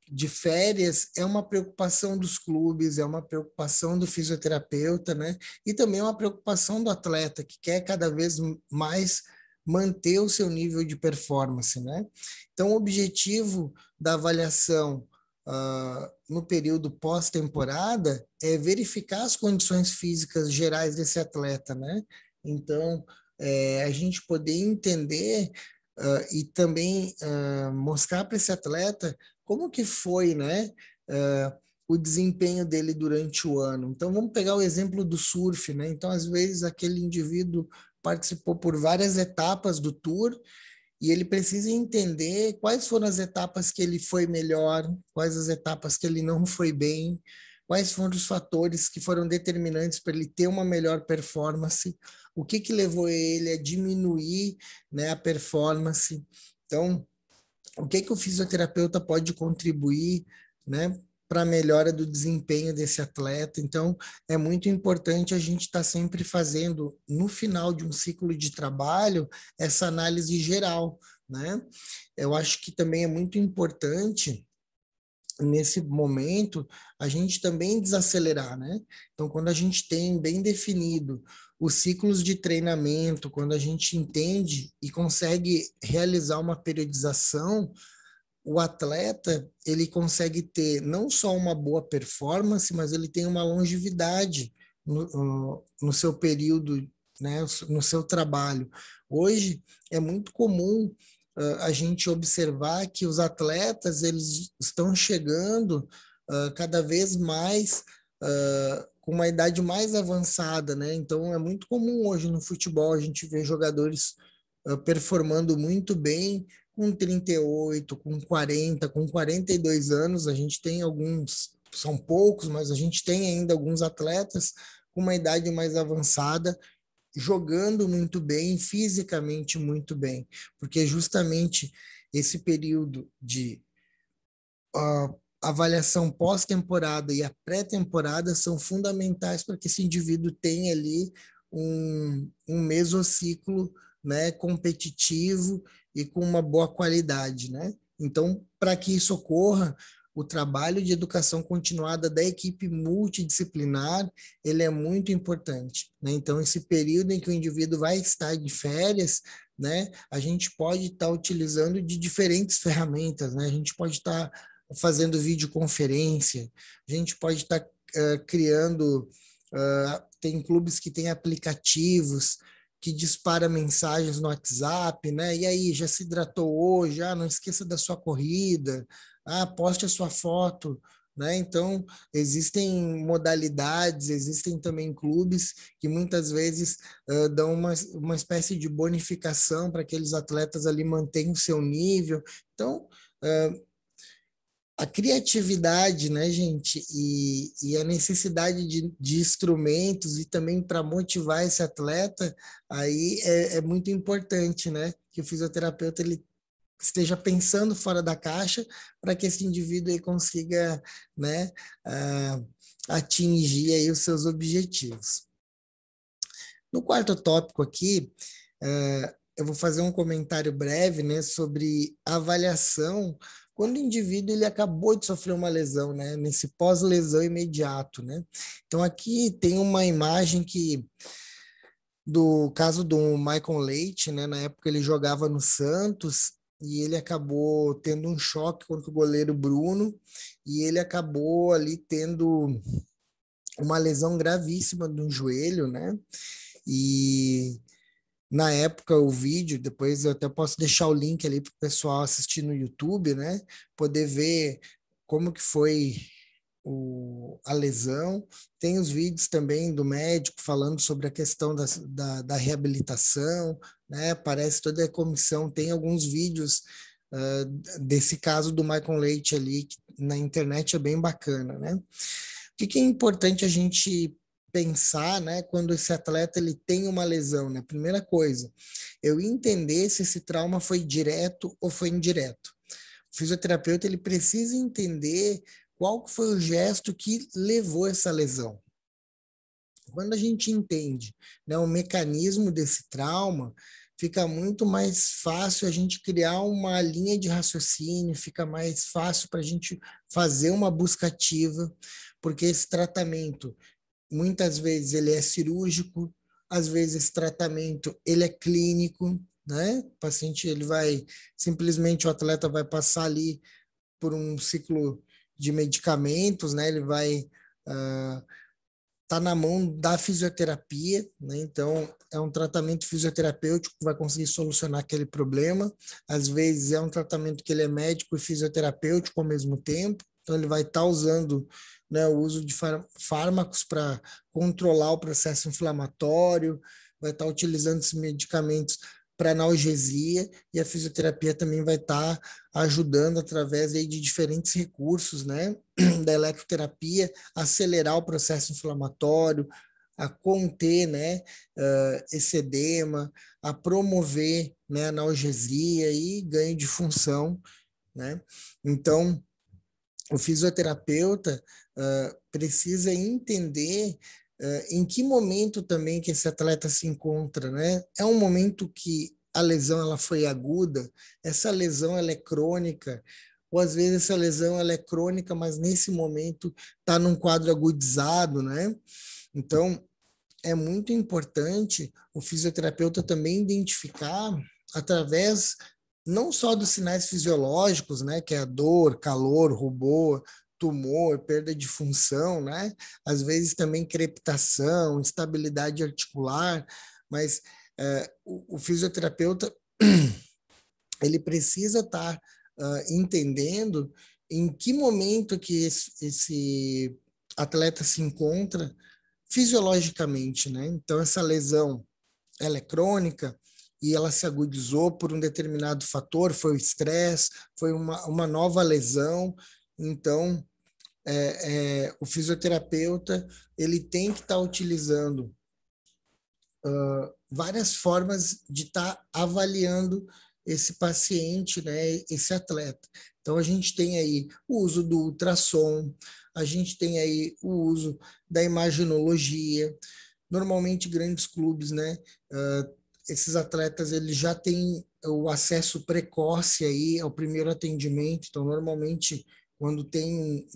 de férias é uma preocupação dos clubes, é uma preocupação do fisioterapeuta, né? E também é uma preocupação do atleta, que quer cada vez mais manter o seu nível de performance, né? Então, o objetivo da avaliação no período pós-temporada é verificar as condições físicas gerais desse atleta, né? Então, a gente poder entender e também mostrar para esse atleta como que foi, né, o desempenho dele durante o ano. Então, vamos pegar o exemplo do surf, né? Então, às vezes, aquele indivíduo participou por várias etapas do tour e ele precisa entender quais foram as etapas que ele foi melhor, quais as etapas que ele não foi bem, quais foram os fatores que foram determinantes para ele ter uma melhor performance, o que que levou ele a diminuir, né, a performance. Então, o que que o fisioterapeuta pode contribuir, né, para a melhora do desempenho desse atleta. Então, é muito importante a gente estar sempre fazendo, no final de um ciclo de trabalho, essa análise geral, né? Eu acho que também é muito importante nesse momento, a gente também desacelerar, né? Então, quando a gente tem bem definido os ciclos de treinamento, quando a gente entende e consegue realizar uma periodização, o atleta ele consegue ter não só uma boa performance, mas ele tem uma longevidade no seu período, né, no seu trabalho. Hoje é muito comum a gente observar que os atletas eles estão chegando cada vez mais com uma idade mais avançada, né? Então é muito comum hoje no futebol a gente ver jogadores performando muito bem com 38, com 40, com 42 anos. A gente tem alguns, são poucos, mas a gente tem ainda alguns atletas com uma idade mais avançada, jogando muito bem, fisicamente muito bem, porque justamente esse período de avaliação pós-temporada e a pré-temporada são fundamentais para que esse indivíduo tenha ali um mesociclo, né, competitivo e com uma boa qualidade, né? Então, para que isso ocorra, o trabalho de educação continuada da equipe multidisciplinar, ele é muito importante, né? Então, esse período em que o indivíduo vai estar de férias, né, a gente pode estar utilizando de diferentes ferramentas, né? A gente pode estar fazendo videoconferência, a gente pode estar criando, tem clubes que têm aplicativos que dispara mensagens no WhatsApp, né? E aí, já se hidratou hoje? Ah, não esqueça da sua corrida. Ah, poste a sua foto, né? Então, existem modalidades, existem também clubes que muitas vezes dão uma espécie de bonificação para aqueles atletas ali mantenham o seu nível. Então, a criatividade, né, gente, e a necessidade de instrumentos e também para motivar esse atleta, aí é muito importante, né, que o fisioterapeuta ele esteja pensando fora da caixa para que esse indivíduo aí consiga, né, atingir aí os seus objetivos. No quarto tópico aqui, eu vou fazer um comentário breve, né, sobre avaliação quando o indivíduo ele acabou de sofrer uma lesão, né, nesse pós-lesão imediato, né. Então aqui tem uma imagem que do caso do Michael Leite, né, na época ele jogava no Santos e ele acabou tendo um choque contra o goleiro Bruno e ele acabou ali tendo uma lesão gravíssima no joelho, né? E na época o vídeo, depois eu até posso deixar o link ali para o pessoal assistir no YouTube, né? Poder ver como que foi a lesão, tem os vídeos também do médico falando sobre a questão da reabilitação, né? Parece toda a comissão, tem alguns vídeos desse caso do Michael Leite ali, que na internet é bem bacana, né? O que é importante a gente pensar, né, quando esse atleta ele tem uma lesão, né? Primeira coisa, eu entender se esse trauma foi direto ou foi indireto. O fisioterapeuta ele precisa entender qual foi o gesto que levou essa lesão. Quando a gente entende, né, o mecanismo desse trauma, fica muito mais fácil a gente criar uma linha de raciocínio, fica mais fácil para a gente fazer uma busca ativa, porque esse tratamento, muitas vezes, ele é cirúrgico, às vezes esse tratamento ele é clínico, né? O paciente, ele vai, simplesmente o atleta vai passar ali por um ciclo de medicamentos, né? Ele vai tá na mão da fisioterapia, né? Então é um tratamento fisioterapêutico que vai conseguir solucionar aquele problema. Às vezes é um tratamento que ele é médico e fisioterapêutico ao mesmo tempo. Então ele vai estar usando, né, o uso de fármacos para controlar o processo inflamatório, vai estar utilizando esses medicamentos para analgesia, e a fisioterapia também vai estar ajudando através aí de diferentes recursos, né, da eletroterapia, a acelerar o processo inflamatório, a conter, né, esse edema, a promover, né, analgesia e ganho de função, né? Então, o fisioterapeuta precisa entender em que momento também que esse atleta se encontra, né? É um momento que a lesão ela foi aguda, essa lesão ela é crônica, ou às vezes essa lesão ela é crônica, mas nesse momento está num quadro agudizado, né? Então, é muito importante o fisioterapeuta também identificar através não só dos sinais fisiológicos, né, que é a dor, calor, rubor, tumor, perda de função, né? Às vezes também crepitação, instabilidade articular, mas o fisioterapeuta ele precisa estar entendendo em que momento que esse atleta se encontra fisiologicamente, né? Então essa lesão ela é crônica e ela se agudizou por um determinado fator, foi o estresse, foi uma nova lesão. Então, o fisioterapeuta ele tem que estar utilizando várias formas de estar avaliando esse paciente, né, esse atleta. Então, a gente tem aí o uso do ultrassom, a gente tem aí o uso da imaginologia. Normalmente, grandes clubes, né, esses atletas eles já têm o acesso precoce aí ao primeiro atendimento. Então, normalmente, quando tem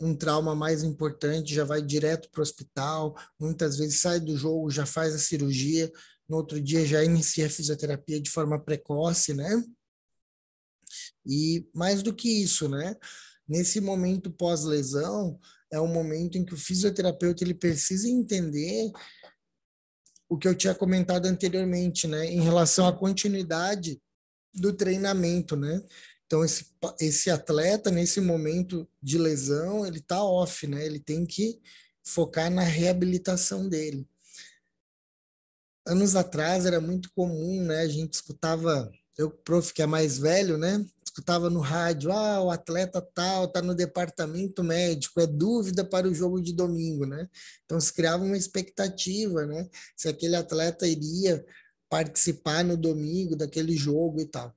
um trauma mais importante, já vai direto para o hospital, muitas vezes sai do jogo, já faz a cirurgia, no outro dia já inicia a fisioterapia de forma precoce, né? E mais do que isso, né? Nesse momento pós-lesão, é um momento em que o fisioterapeuta ele precisa entender o que eu tinha comentado anteriormente, né? Em relação à continuidade do treinamento, né? Então, esse atleta, nesse momento de lesão, ele está off, né? Ele tem que focar na reabilitação dele. Anos atrás era muito comum, né? A gente escutava, eu, prof, que é mais velho, né? Escutava no rádio, o atleta tal está no departamento médico, é dúvida para o jogo de domingo, né? Então se criava uma expectativa, né? Se aquele atleta iria participar no domingo daquele jogo e tal.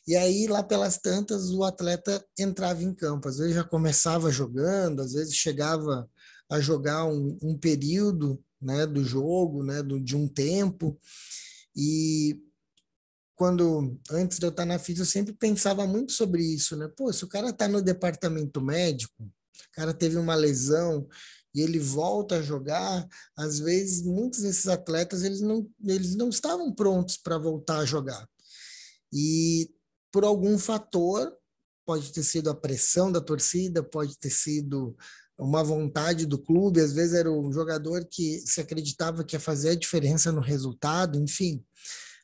E aí, lá pelas tantas, o atleta entrava em campo. Às vezes já começava jogando, às vezes chegava a jogar um período, né, do jogo, né, de um tempo. E antes de eu estar na FIS, eu sempre pensava muito sobre isso, né? Pô, se o cara está no departamento médico, o cara teve uma lesão e ele volta a jogar, às vezes muitos desses atletas eles não estavam prontos para voltar a jogar. E por algum fator, pode ter sido a pressão da torcida, pode ter sido uma vontade do clube, às vezes era um jogador que se acreditava que ia fazer a diferença no resultado, enfim.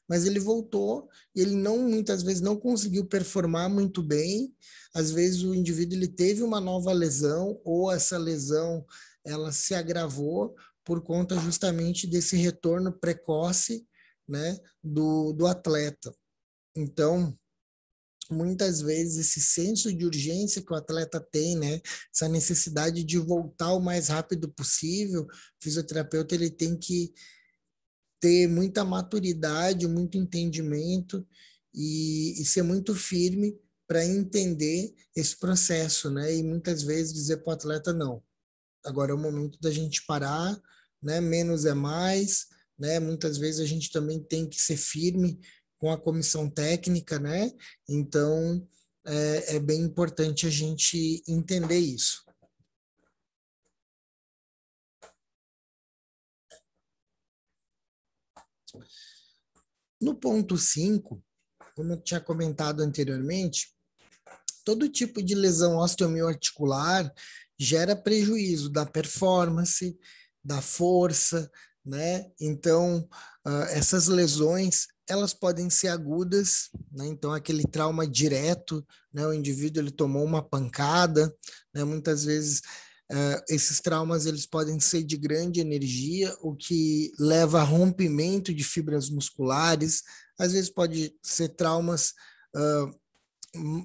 mas ele voltou e ele não, muitas vezes não conseguiu performar muito bem. Às vezes o indivíduo ele teve uma nova lesão ou essa lesão ela se agravou por conta justamente desse retorno precoce, né, do atleta. Então, muitas vezes esse senso de urgência que o atleta tem, né, essa necessidade de voltar o mais rápido possível, o fisioterapeuta ele tem que ter muita maturidade, muito entendimento e ser muito firme para entender esse processo, né? E muitas vezes dizer para o atleta não. Agora é o momento da gente parar, né? Menos é mais, né? Muitas vezes a gente também tem que ser firme com a comissão técnica, né? Então é bem importante a gente entender isso. No ponto 5, como eu tinha comentado anteriormente, todo tipo de lesão osteomioarticular gera prejuízo da performance, da força, né? Então, essas lesões, elas podem ser agudas, né? Então, aquele trauma direto, né? O indivíduo, ele tomou uma pancada, né? Muitas vezes, esses traumas, eles podem ser de grande energia, o que leva a rompimento de fibras musculares, às vezes pode ser traumas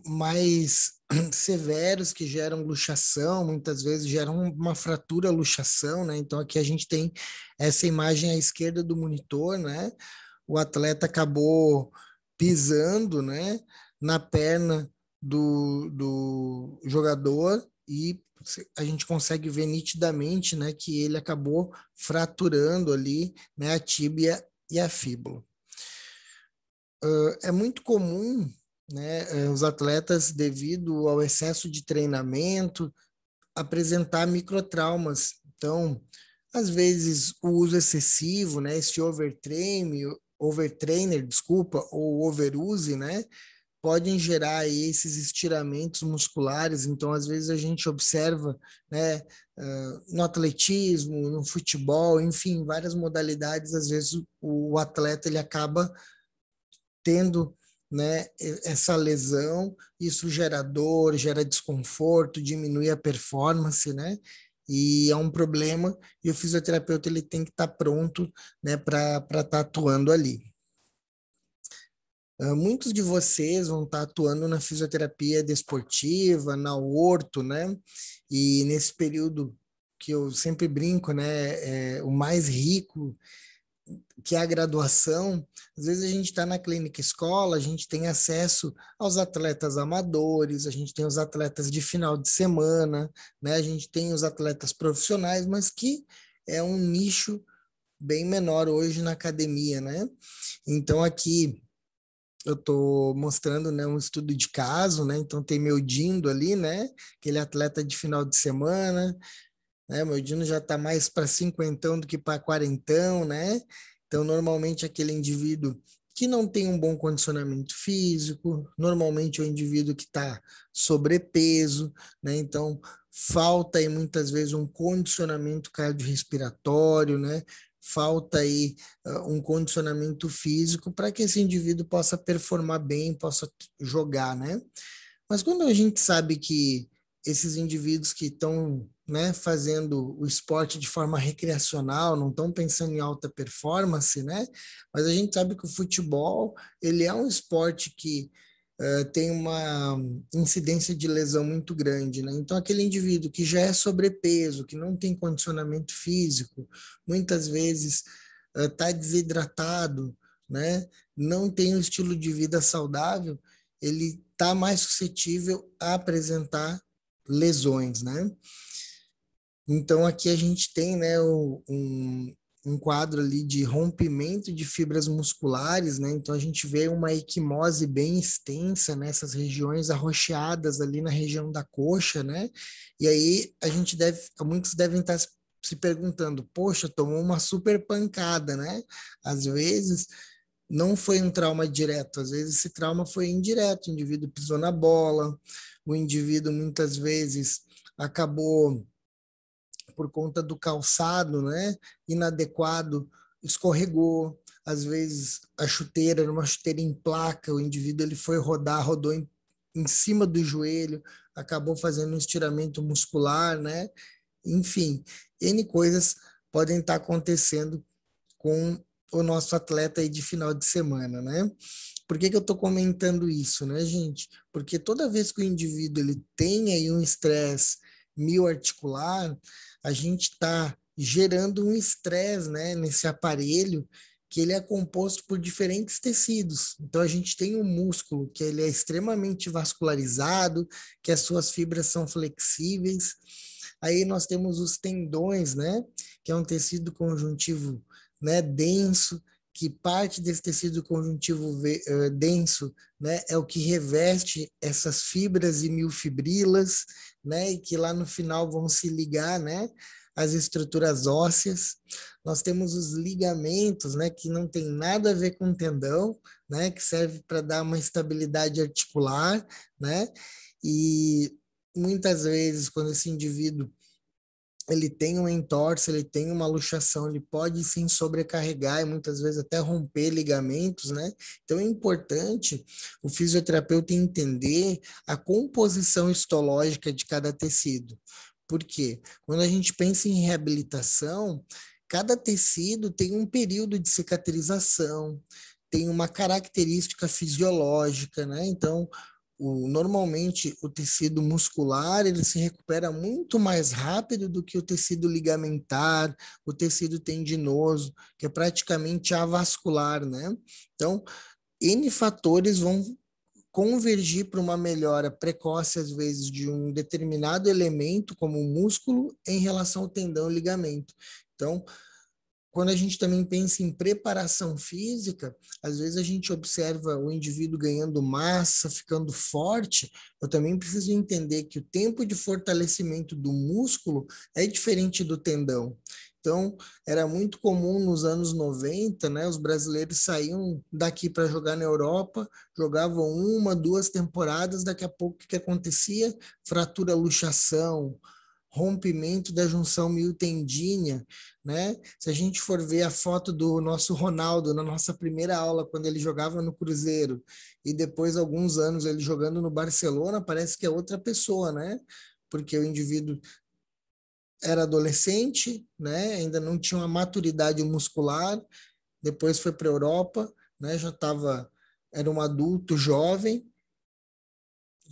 mais severos que geram luxação, muitas vezes geram uma fratura luxação, né? Então aqui a gente tem essa imagem à esquerda do monitor, né? O atleta acabou pisando, né, na perna do jogador e a gente consegue ver nitidamente, né, que ele acabou fraturando ali, né, a tíbia e a fíbula. É muito comum, né, os atletas, devido ao excesso de treinamento, apresentar microtraumas. Então, às vezes, o uso excessivo, né, esse overtrainer, desculpa, ou overuse, né, podem gerar aí esses estiramentos musculares. Então, às vezes, a gente observa, né, no atletismo, no futebol, enfim, várias modalidades, às vezes o atleta ele acaba tendo, né, essa lesão, isso gera dor, gera desconforto, diminui a performance, né? E é um problema e o fisioterapeuta ele tem que estar pronto, né, para estar atuando ali. Muitos de vocês vão estar atuando na fisioterapia desportiva, na orto, né? E nesse período que eu sempre brinco, né, o mais rico que é a graduação, às vezes a gente está na clínica escola, a gente tem acesso aos atletas amadores, a gente tem os atletas de final de semana, né? A gente tem os atletas profissionais, mas que é um nicho bem menor hoje na academia, né? Então aqui eu estou mostrando, né, um estudo de caso, né? Então tem meu Dindo ali, né? Aquele atleta de final de semana, né? Meu Dino já está mais para cinquentão do que para quarentão, né? Então, normalmente, aquele indivíduo que não tem um bom condicionamento físico, normalmente é o indivíduo que está sobrepeso, né? Então, falta aí muitas vezes um condicionamento cardiorrespiratório, né? Falta aí um condicionamento físico para que esse indivíduo possa performar bem, possa jogar, né? Mas quando a gente sabe que esses indivíduos que estão, né, fazendo o esporte de forma recreacional, não estão pensando em alta performance, né? Mas a gente sabe que o futebol, ele é um esporte que tem uma incidência de lesão muito grande, né? Então, aquele indivíduo que já é sobrepeso, que não tem condicionamento físico, muitas vezes está desidratado, né? Não tem um estilo de vida saudável, ele está mais suscetível a apresentar lesões, né? Então aqui a gente tem, né, um quadro ali de rompimento de fibras musculares, né? Então a gente vê uma equimose bem extensa nessas regiões arroxeadas ali na região da coxa, né? E aí muitos devem estar se perguntando, poxa, tomou uma super pancada, né? Às vezes não foi um trauma direto, às vezes esse trauma foi indireto, o indivíduo pisou na bola, o indivíduo muitas vezes acabou por conta do calçado, né, inadequado, escorregou, às vezes a chuteira era uma chuteira em placa, o indivíduo ele foi rodar, rodou em cima do joelho, acabou fazendo um estiramento muscular, né? Enfim, N coisas podem estar acontecendo com o nosso atleta aí de final de semana, né? Por que que eu estou comentando isso, né, gente? Porque toda vez que o indivíduo ele tem aí um estresse mioarticular, a gente está gerando um estresse, né, nesse aparelho que ele é composto por diferentes tecidos. Então a gente tem um músculo que ele é extremamente vascularizado, que as suas fibras são flexíveis. Aí nós temos os tendões, né, que é um tecido conjuntivo, né, denso, que parte desse tecido conjuntivo denso, né, é o que reveste essas fibras e miofibrilas, né, e que lá no final vão se ligar, né, às estruturas ósseas. Nós temos os ligamentos, né, que não tem nada a ver com tendão, né, que serve para dar uma estabilidade articular, né, e muitas vezes quando esse indivíduo ele tem um entorse, ele tem uma luxação, ele pode sim sobrecarregar e muitas vezes até romper ligamentos, né? Então é importante o fisioterapeuta entender a composição histológica de cada tecido. Por quê? Quando a gente pensa em reabilitação, cada tecido tem um período de cicatrização, tem uma característica fisiológica, né? Então, normalmente o tecido muscular ele se recupera muito mais rápido do que o tecido ligamentar, o tecido tendinoso, que é praticamente avascular, né? Então, N fatores vão convergir para uma melhora precoce, às vezes, de um determinado elemento, como o músculo, em relação ao tendão e ligamento. Então, quando a gente também pensa em preparação física, às vezes a gente observa o indivíduo ganhando massa, ficando forte. Eu também preciso entender que o tempo de fortalecimento do músculo é diferente do tendão. Então, era muito comum nos anos 90, né? Os brasileiros saíam daqui para jogar na Europa, jogavam uma, duas temporadas, daqui a pouco o que acontecia? Fratura, luxação, rompimento da junção miotendínea, né? Se a gente for ver a foto do nosso Ronaldo na nossa primeira aula, quando ele jogava no Cruzeiro, e depois alguns anos ele jogando no Barcelona, parece que é outra pessoa, né? Porque o indivíduo era adolescente, né? Ainda não tinha uma maturidade muscular, depois foi para a Europa, né? Era um adulto jovem,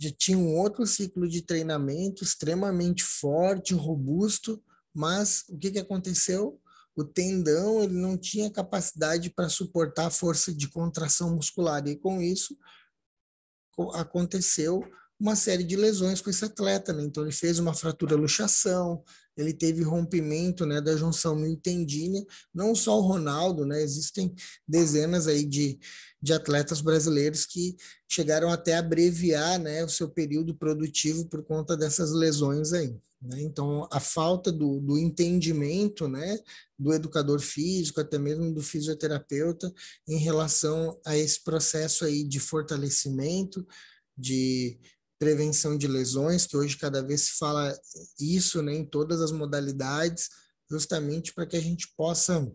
já tinha um outro ciclo de treinamento extremamente forte, robusto, mas o que aconteceu? O tendão ele não tinha capacidade para suportar a força de contração muscular, e com isso aconteceu uma série de lesões com esse atleta, né? Então ele fez uma fratura luxação, ele teve rompimento, né, da junção miotendínea, não só o Ronaldo, né? Existem dezenas aí de atletas brasileiros que chegaram até a abreviar, né, o seu período produtivo por conta dessas lesões aí. Né? Então, a falta do entendimento, né, do educador físico, até mesmo do fisioterapeuta, em relação a esse processo aí de fortalecimento, de prevenção de lesões, que hoje cada vez se fala isso, né, em todas as modalidades, justamente para que a gente possa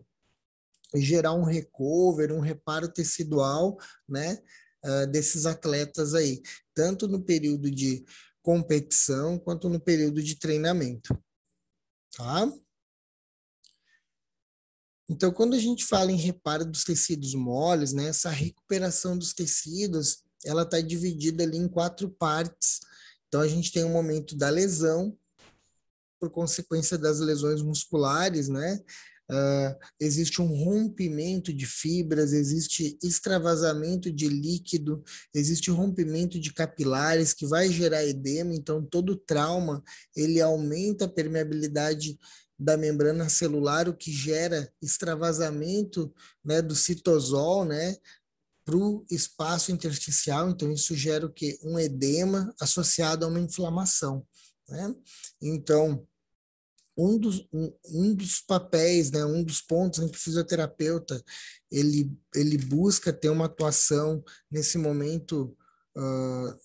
gerar um recover, um reparo tecidual, né, desses atletas aí, tanto no período de competição quanto no período de treinamento, tá? Então, quando a gente fala em reparo dos tecidos moles, né, essa recuperação dos tecidos, ela está dividida ali em quatro partes. Então, a gente tem o momento da lesão, por consequência das lesões musculares, né? Existe um rompimento de fibras, existe extravasamento de líquido, existe rompimento de capilares que vai gerar edema. Então, todo trauma ele aumenta a permeabilidade da membrana celular, o que gera extravasamento, né, do citosol, né, para o espaço intersticial. Então, isso gera o quê? Um edema associado a uma inflamação, né? Então, um dos papéis, né, um dos pontos em que o fisioterapeuta ele busca ter uma atuação nesse momento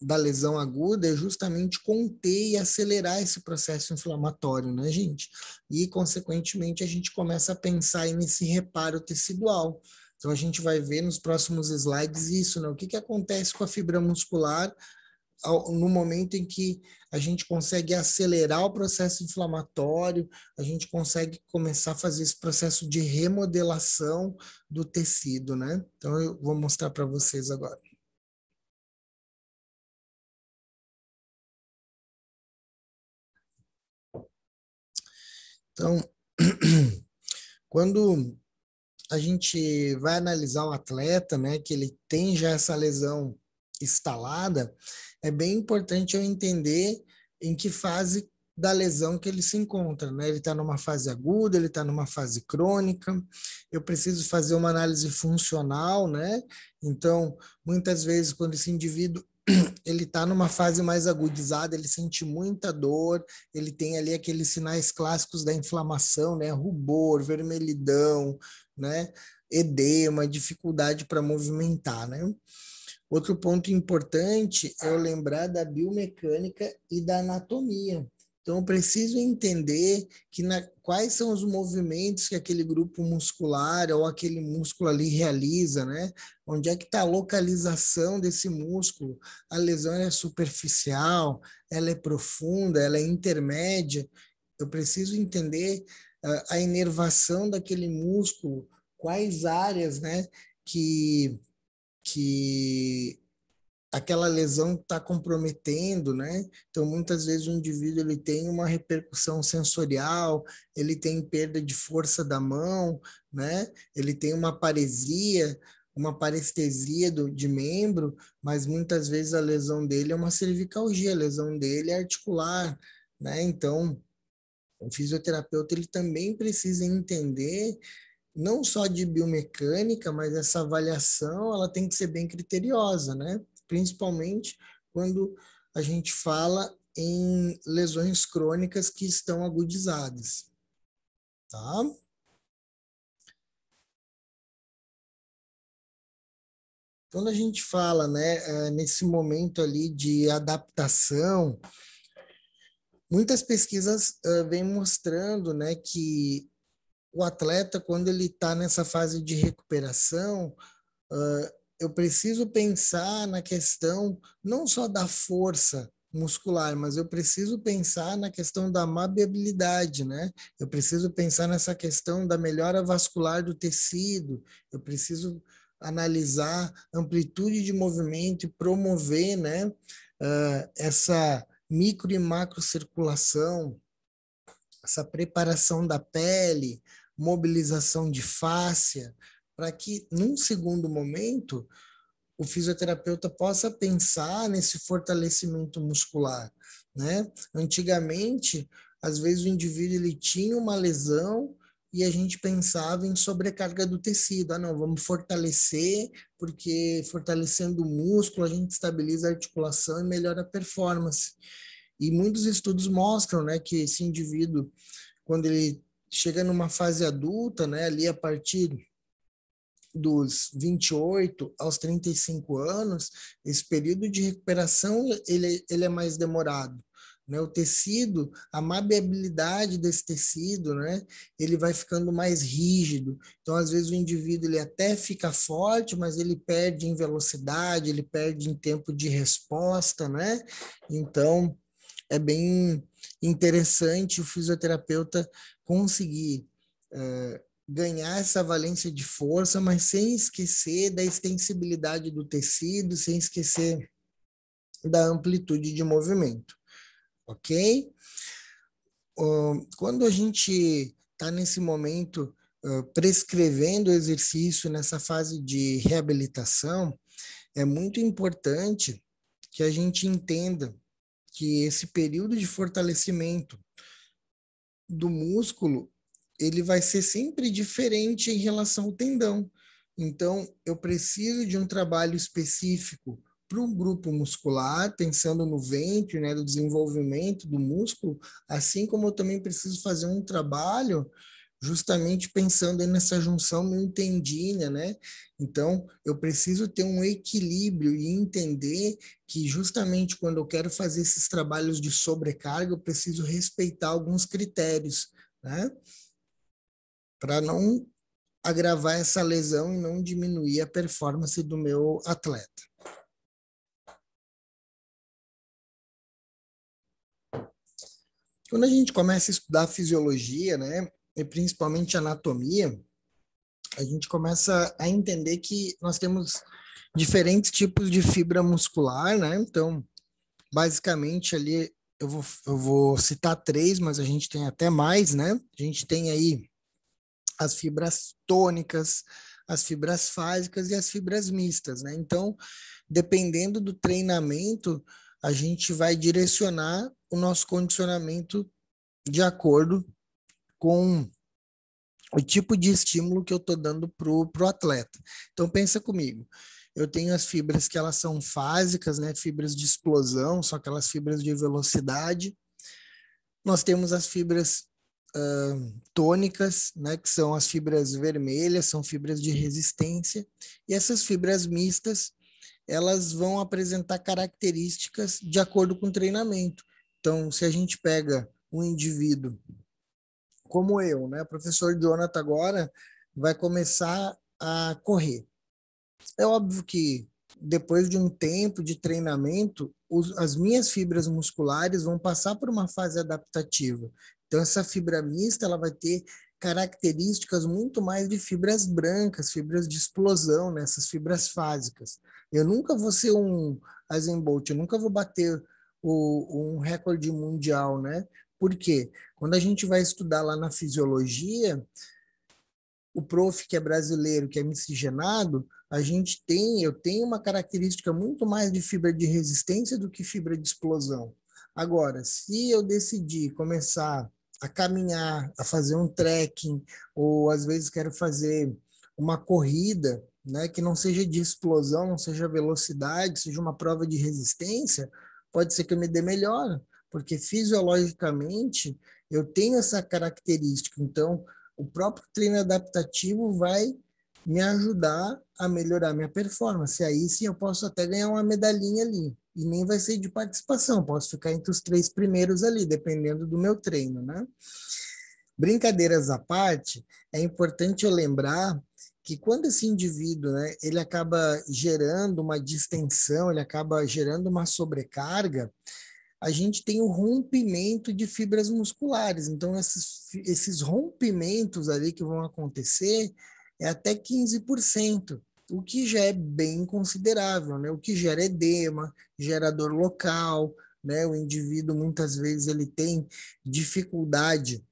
da lesão aguda é justamente conter e acelerar esse processo inflamatório, né, gente? E, consequentemente, a gente começa a pensar aí nesse reparo tecidual. Então, a gente vai ver nos próximos slides isso, né? O que que acontece com a fibra muscular no momento em que a gente consegue acelerar o processo inflamatório, a gente consegue começar a fazer esse processo de remodelação do tecido, né? Então, eu vou mostrar para vocês agora. Então, quando a gente vai analisar o atleta, né, que ele tem já essa lesão instalada, é bem importante eu entender em que fase da lesão que ele se encontra, né? Ele está numa fase aguda, ele está numa fase crônica. Eu preciso fazer uma análise funcional, né? Então, muitas vezes, quando esse indivíduo ele está numa fase mais agudizada, ele sente muita dor, ele tem ali aqueles sinais clássicos da inflamação, né? Rubor, vermelhidão, né? Edema, dificuldade para movimentar, né? Outro ponto importante é eu lembrar da biomecânica e da anatomia. Então, eu preciso entender quais são os movimentos que aquele grupo muscular ou aquele músculo ali realiza, né? Onde é que está a localização desse músculo? A lesão é superficial, ela é profunda, ela é intermédia. Eu preciso entender a inervação daquele músculo, quais áreas, né, que aquela lesão está comprometendo, né? Então, muitas vezes o indivíduo ele tem uma repercussão sensorial, ele tem perda de força da mão, né? Ele tem uma parestesia de membro, mas muitas vezes a lesão dele é uma cervicalgia, a lesão dele é articular, né? Então, o fisioterapeuta ele também precisa entender não só de biomecânica, mas essa avaliação ela tem que ser bem criteriosa, né? Principalmente quando a gente fala em lesões crônicas que estão agudizadas, tá? Quando a gente fala, né, nesse momento ali de adaptação, muitas pesquisas vêm mostrando, né, que o atleta, quando ele está nessa fase de recuperação, eu preciso pensar na questão não só da força muscular, mas eu preciso pensar na questão da maleabilidade, né? Eu preciso pensar nessa questão da melhora vascular do tecido, eu preciso analisar amplitude de movimento e promover, né, essa micro e macro circulação, essa preparação da pele, mobilização de fáscia, para que, num segundo momento, o fisioterapeuta possa pensar nesse fortalecimento muscular, né? Antigamente, às vezes o indivíduo ele tinha uma lesão e a gente pensava em sobrecarga do tecido. Ah, não, vamos fortalecer, porque fortalecendo o músculo a gente estabiliza a articulação e melhora a performance. E muitos estudos mostram, né, que esse indivíduo, quando ele chega numa fase adulta, né, ali a partir dos 28 aos 35 anos, esse período de recuperação ele é mais demorado. Né? O tecido, a maleabilidade desse tecido, né? Ele vai ficando mais rígido. Então, às vezes, o indivíduo ele até fica forte, mas ele perde em velocidade, ele perde em tempo de resposta, né? Então, é bem interessante o fisioterapeuta conseguir ganhar essa valência de força, mas sem esquecer da extensibilidade do tecido, sem esquecer da amplitude de movimento, ok? Quando a gente está nesse momento prescrevendo o exercício nessa fase de reabilitação, é muito importante que a gente entenda que esse período de fortalecimento do músculo, ele vai ser sempre diferente em relação ao tendão. Então, eu preciso de um trabalho específico para um grupo muscular, pensando no ventre, né, do desenvolvimento do músculo, assim como eu também preciso fazer um trabalho justamente pensando nessa junção miotendínea, né? Então, eu preciso ter um equilíbrio e entender que justamente quando eu quero fazer esses trabalhos de sobrecarga, eu preciso respeitar alguns critérios, né? Para não agravar essa lesão e não diminuir a performance do meu atleta. Quando a gente começa a estudar fisiologia, né, e principalmente anatomia, a gente começa a entender que nós temos diferentes tipos de fibra muscular, né? Então, basicamente ali eu vou citar três, mas a gente tem até mais, né? A gente tem aí as fibras tônicas, as fibras fásicas e as fibras mistas, né? Então, dependendo do treinamento, a gente vai direcionar o nosso condicionamento de acordo com o tipo de estímulo que eu estou dando pro atleta. Então, pensa comigo. Eu tenho as fibras que elas são fásicas, né? Fibras de explosão, são aquelas fibras de velocidade. Nós temos as fibras tônicas, né? Que são as fibras vermelhas, são fibras de resistência. E essas fibras mistas, elas vão apresentar características de acordo com o treinamento. Então, se a gente pega um indivíduo como eu, né? O professor Jonathan agora vai começar a correr. É óbvio que depois de um tempo de treinamento, as minhas fibras musculares vão passar por uma fase adaptativa. Então, essa fibra mista, ela vai ter características muito mais de fibras brancas, fibras de explosão, né? Essas fibras fásicas. Eu nunca vou ser um Usain Bolt, eu nunca vou bater um recorde mundial, né? Por quê? Quando a gente vai estudar lá na fisiologia, o prof que é brasileiro, que é miscigenado, eu tenho uma característica muito mais de fibra de resistência do que fibra de explosão. Agora, se eu decidir começar a caminhar, a fazer um trekking, ou às vezes quero fazer uma corrida, né, que não seja de explosão, não seja velocidade, seja uma prova de resistência, pode ser que eu me dê melhor, porque fisiologicamente eu tenho essa característica. Então, o próprio treino adaptativo vai me ajudar a melhorar minha performance. Aí sim eu posso até ganhar uma medalhinha ali. E nem vai ser de participação, posso ficar entre os 3 primeiros ali, dependendo do meu treino, né? Brincadeiras à parte, é importante eu lembrar que quando esse indivíduo, né, ele acaba gerando uma distensão, ele acaba gerando uma sobrecarga, a gente tem o rompimento de fibras musculares. Então, esses rompimentos ali que vão acontecer é até 15%, o que já é bem considerável, né? O que gera edema, gera dor local, né? O indivíduo, muitas vezes, ele tem dificuldade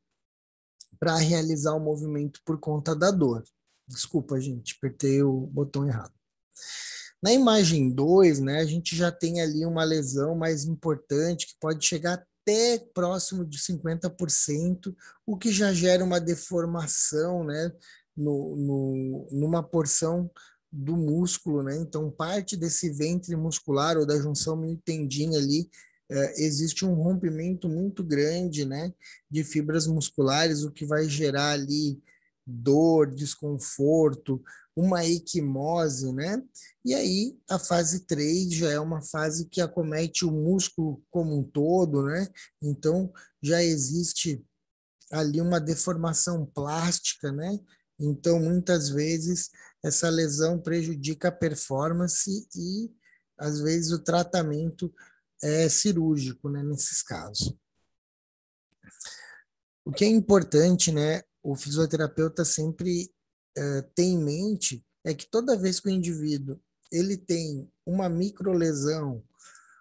para realizar o movimento por conta da dor. Desculpa, gente, apertei o botão errado. Na imagem 2, né, a gente já tem ali uma lesão mais importante, que pode chegar até próximo de 50%, o que já gera uma deformação, né, numa porção do músculo, né? Então, parte desse ventre muscular ou da junção miotendinha ali, existe um rompimento muito grande, né, de fibras musculares, o que vai gerar ali dor, desconforto, uma equimose, né? E aí, a fase 3 já é uma fase que acomete o músculo como um todo, né? Então, já existe ali uma deformação plástica, né? Então, muitas vezes, essa lesão prejudica a performance e, às vezes, o tratamento é cirúrgico, né? Nesses casos. O que é importante, né? O fisioterapeuta sempre tem em mente é que toda vez que o indivíduo ele tem uma microlesão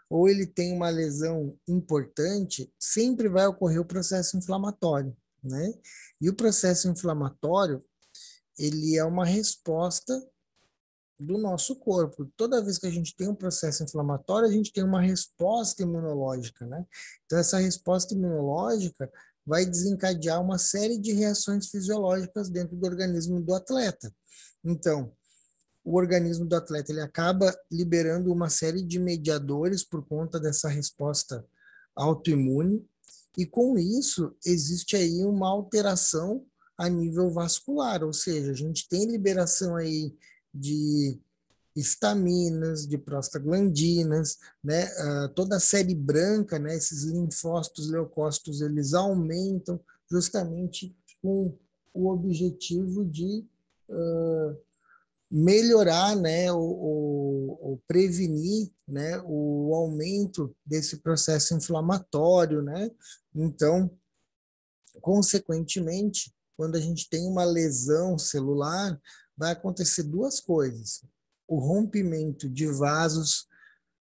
ou ele tem uma lesão importante, sempre vai ocorrer o processo inflamatório, né? E o processo inflamatório, ele é uma resposta do nosso corpo. Toda vez que a gente tem um processo inflamatório, a gente tem uma resposta imunológica, né? Então, essa resposta imunológica vai desencadear uma série de reações fisiológicas dentro do organismo do atleta. Então, o organismo do atleta ele acaba liberando uma série de mediadores por conta dessa resposta autoimune, e com isso existe aí uma alteração a nível vascular, ou seja, a gente tem liberação aí de estaminas, de prostaglandinas, né? Toda a série branca, né? Esses linfócitos, leucócitos, eles aumentam justamente com o objetivo de melhorar, né, ou prevenir, né, o aumento desse processo inflamatório, né? Então, consequentemente, quando a gente tem uma lesão celular, vai acontecer duas coisas: o rompimento de vasos,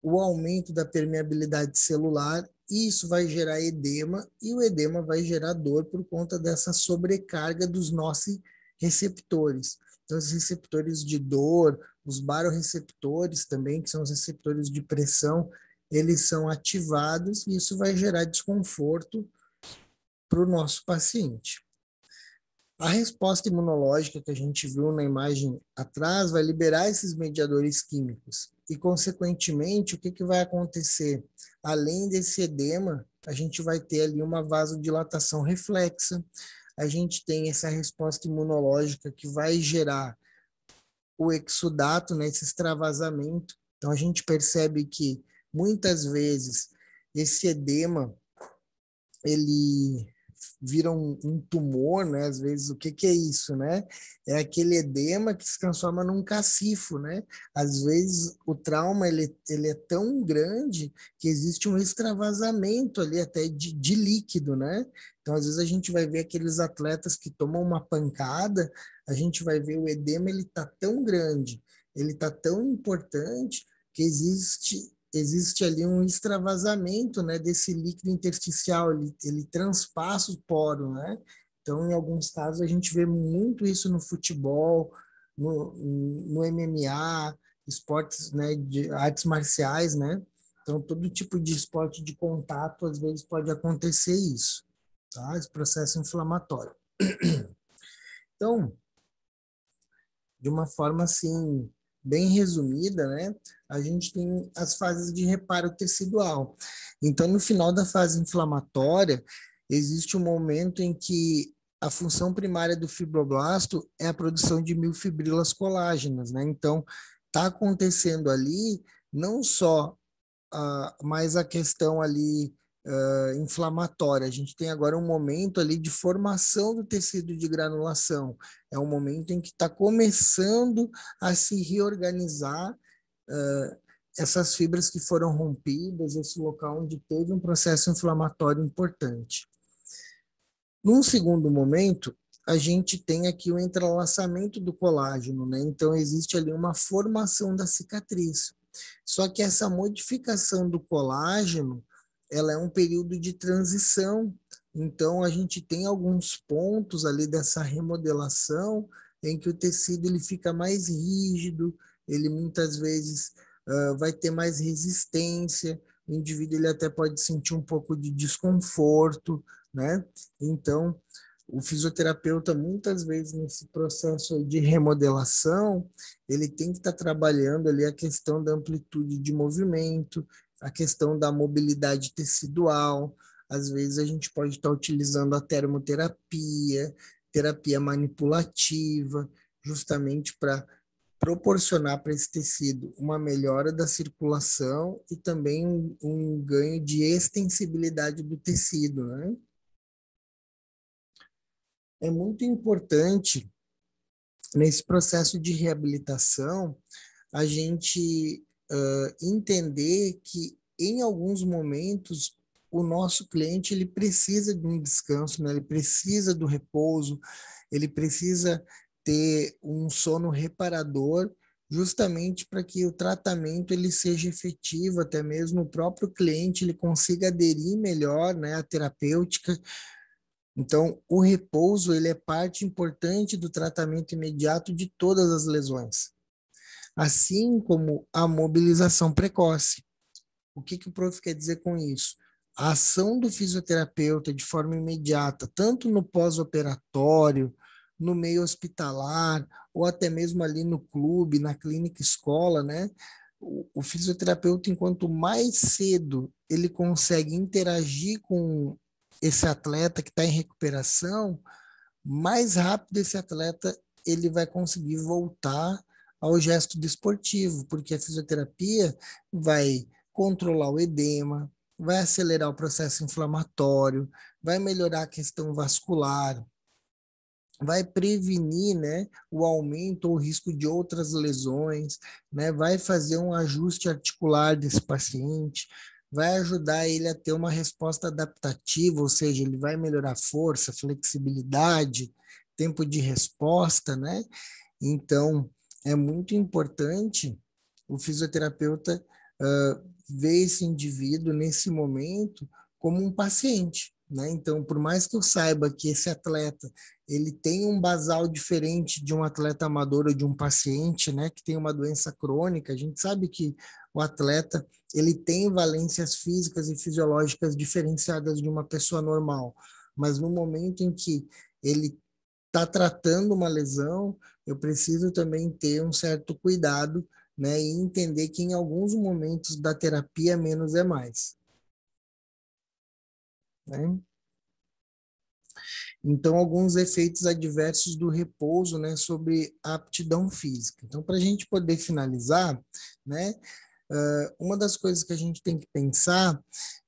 o aumento da permeabilidade celular, e isso vai gerar edema, e o edema vai gerar dor por conta dessa sobrecarga dos nossos receptores. Então, os receptores de dor, os barorreceptores também, que são os receptores de pressão, eles são ativados e isso vai gerar desconforto para o nosso paciente. A resposta imunológica que a gente viu na imagem atrás vai liberar esses mediadores químicos. E, consequentemente, o que vai acontecer? Além desse edema, a gente vai ter ali uma vasodilatação reflexa, a gente tem essa resposta imunológica que vai gerar o exudato, né, esse extravasamento. Então, a gente percebe que, muitas vezes, esse edema ele vira um tumor, né? Às vezes, o que é isso, né? É aquele edema que se transforma num cacifo, né? Às vezes, o trauma, ele é tão grande que existe um extravasamento ali até de líquido, né? Então, às vezes, a gente vai ver aqueles atletas que tomam uma pancada, a gente vai ver o edema, ele tá tão grande, ele tá tão importante que existe ali um extravasamento, né, desse líquido intersticial, ele transpassa o poro, né? Então, em alguns casos, a gente vê muito isso no futebol, no MMA, esportes, né, de artes marciais, né? Então, todo tipo de esporte de contato, às vezes, pode acontecer isso, tá? Esse processo inflamatório. Então, de uma forma assim bem resumida, né? A gente tem as fases de reparo tecidual. Então, no final da fase inflamatória, existe um momento em que a função primária do fibroblasto é a produção de miofibrilas colágenas, né? Então, está acontecendo ali não só mais a questão ali inflamatória. A gente tem agora um momento ali de formação do tecido de granulação. É um momento em que está começando a se reorganizar essas fibras que foram rompidas, esse local onde teve um processo inflamatório importante. Num segundo momento, a gente tem aqui o entrelaçamento do colágeno, né? Então, existe ali uma formação da cicatriz. Só que essa modificação do colágeno, ela é um período de transição. Então, a gente tem alguns pontos ali dessa remodelação em que o tecido ele fica mais rígido, ele muitas vezes vai ter mais resistência, o indivíduo ele até pode sentir um pouco de desconforto, né? Então, o fisioterapeuta, muitas vezes, nesse processo de remodelação, ele tem que estar trabalhando ali a questão da amplitude de movimento, a questão da mobilidade tecidual. Às vezes, a gente pode estar utilizando a termoterapia, terapia manipulativa, justamente para proporcionar para esse tecido uma melhora da circulação e também um ganho de extensibilidade do tecido, né? É muito importante nesse processo de reabilitação a gente entender que em alguns momentos o nosso cliente ele precisa de um descanso, né? Ele precisa do repouso, ele precisa ter um sono reparador, justamente para que o tratamento ele seja efetivo, até mesmo o próprio cliente ele consiga aderir melhor, né, à terapêutica. Então, o repouso ele é parte importante do tratamento imediato de todas as lesões, assim como a mobilização precoce. O que o prof quer dizer com isso? A ação do fisioterapeuta de forma imediata, tanto no pós-operatório, no meio hospitalar, ou até mesmo ali no clube, na clínica escola, né? O fisioterapeuta, enquanto mais cedo ele consegue interagir com esse atleta que está em recuperação, mais rápido esse atleta ele vai conseguir voltar ao gesto desportivo, porque a fisioterapia vai controlar o edema, vai acelerar o processo inflamatório, vai melhorar a questão vascular, vai prevenir, né, o aumento ou risco de outras lesões, né, vai fazer um ajuste articular desse paciente, vai ajudar ele a ter uma resposta adaptativa, ou seja, ele vai melhorar força, flexibilidade, tempo de resposta, né? Então, é muito importante o fisioterapeuta ver esse indivíduo nesse momento como um paciente, né? Então, por mais que eu saiba que esse atleta ele tem um basal diferente de um atleta amador ou de um paciente, né, que tem uma doença crônica, a gente sabe que o atleta ele tem valências físicas e fisiológicas diferenciadas de uma pessoa normal, mas no momento em que ele está tratando uma lesão, eu preciso também ter um certo cuidado, né, e entender que em alguns momentos da terapia menos é mais, né? Então, alguns efeitos adversos do repouso, né, sobre a aptidão física. Então, para a gente poder finalizar, né, uma das coisas que a gente tem que pensar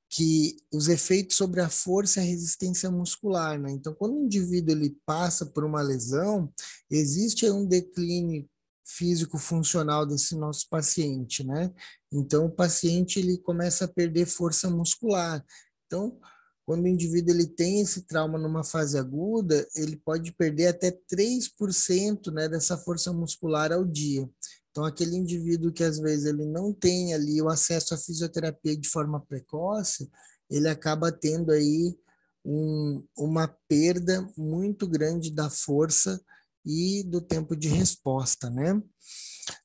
que os efeitos sobre a força e a resistência muscular, né? Então, quando o indivíduo ele passa por uma lesão, existe um declínio físico funcional desse nosso paciente, né? Então, o paciente ele começa a perder força muscular. Então, quando o indivíduo ele tem esse trauma numa fase aguda, ele pode perder até 3%, né, dessa força muscular ao dia. Então, aquele indivíduo que às vezes ele não tem ali o acesso à fisioterapia de forma precoce, ele acaba tendo aí uma perda muito grande da força e do tempo de resposta, né?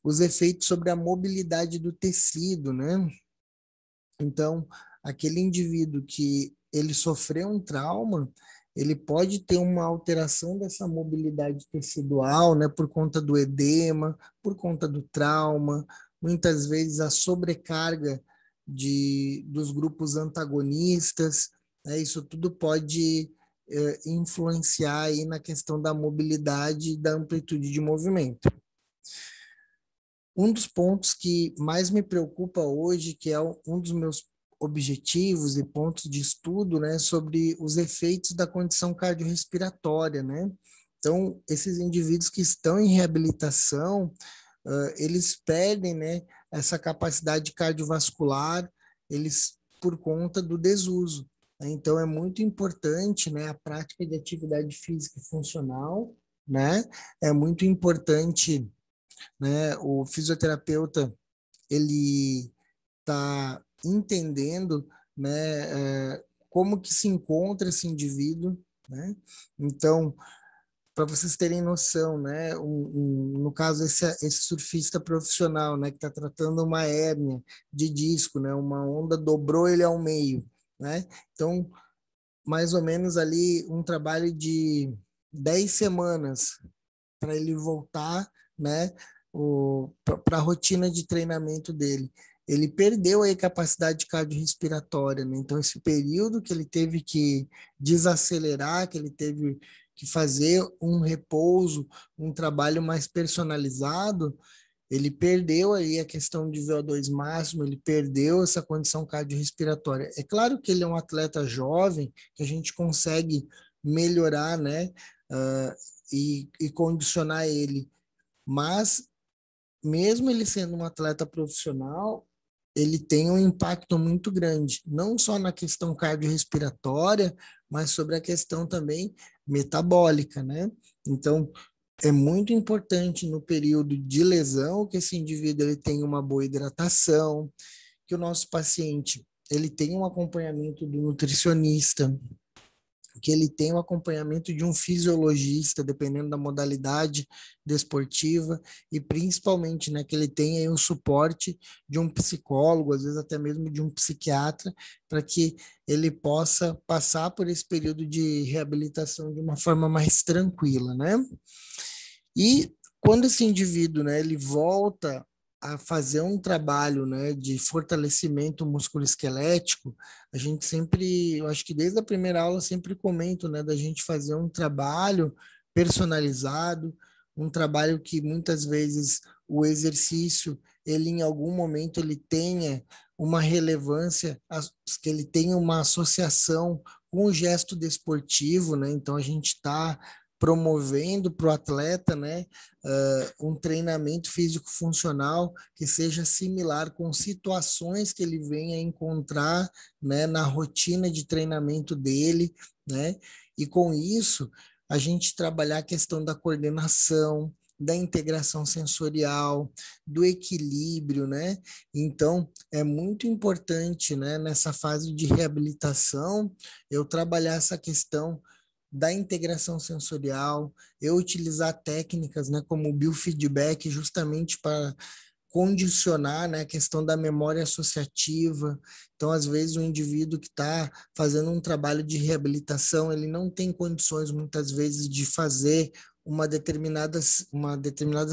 Os efeitos sobre a mobilidade do tecido, né? Então, aquele indivíduo que ele sofreu um trauma, ele pode ter uma alteração dessa mobilidade tecidual, né, por conta do edema, por conta do trauma, muitas vezes a sobrecarga dos grupos antagonistas, né, isso tudo pode influenciar aí na questão da mobilidade e da amplitude de movimento. Um dos pontos que mais me preocupa hoje, que é um dos meus objetivos e pontos de estudo, né, sobre os efeitos da condição cardiorrespiratória, né? Então, esses indivíduos que estão em reabilitação, eles perdem, né, essa capacidade cardiovascular, eles por conta do desuso, né? Então, é muito importante, né, a prática de atividade física e funcional, né? É muito importante, né? O fisioterapeuta ele está entendendo, né, como que se encontra esse indivíduo, né? Então, para vocês terem noção, né, no caso esse surfista profissional, né, que está tratando uma hérnia de disco, né, uma onda dobrou ele ao meio, né? Então, mais ou menos ali um trabalho de 10 semanas para ele voltar, né, para a rotina de treinamento dele. Ele perdeu aí capacidade cardiorrespiratória, né? Então esse período que ele teve que desacelerar, que ele teve que fazer um repouso, um trabalho mais personalizado, ele perdeu aí a questão de VO2 máximo, ele perdeu essa condição cardiorrespiratória. É claro que ele é um atleta jovem, que a gente consegue melhorar, né, e condicionar ele, mas mesmo ele sendo um atleta profissional, ele tem um impacto muito grande, não só na questão cardiorrespiratória, mas sobre a questão também metabólica, né? Então, é muito importante no período de lesão que esse indivíduo ele tenha uma boa hidratação, que o nosso paciente ele tenha um acompanhamento do nutricionista, que ele tenha o acompanhamento de um fisiologista, dependendo da modalidade desportiva, e principalmente, né, que ele tenha o suporte de um psicólogo, às vezes até mesmo de um psiquiatra, para que ele possa passar por esse período de reabilitação de uma forma mais tranquila, né? E quando esse indivíduo, né, ele volta a fazer um trabalho, né, de fortalecimento musculoesquelético, a gente sempre, eu acho que desde a primeira aula eu sempre comento, né, da gente fazer um trabalho personalizado, um trabalho que muitas vezes o exercício, ele em algum momento ele tenha uma relevância, que ele tenha uma associação com o gesto desportivo, né? Então a gente está promovendo para o atleta, né, um treinamento físico-funcional que seja similar com situações que ele venha encontrar, né, na rotina de treinamento dele, né, e com isso a gente trabalhar a questão da coordenação, da integração sensorial, do equilíbrio, né? Então, é muito importante, né, nessa fase de reabilitação, eu trabalhar essa questão da integração sensorial, eu utilizar técnicas, né, como o biofeedback, justamente para condicionar, né, a questão da memória associativa. Então, às vezes, o indivíduo que está fazendo um trabalho de reabilitação, ele não tem condições, muitas vezes, de fazer uma determinada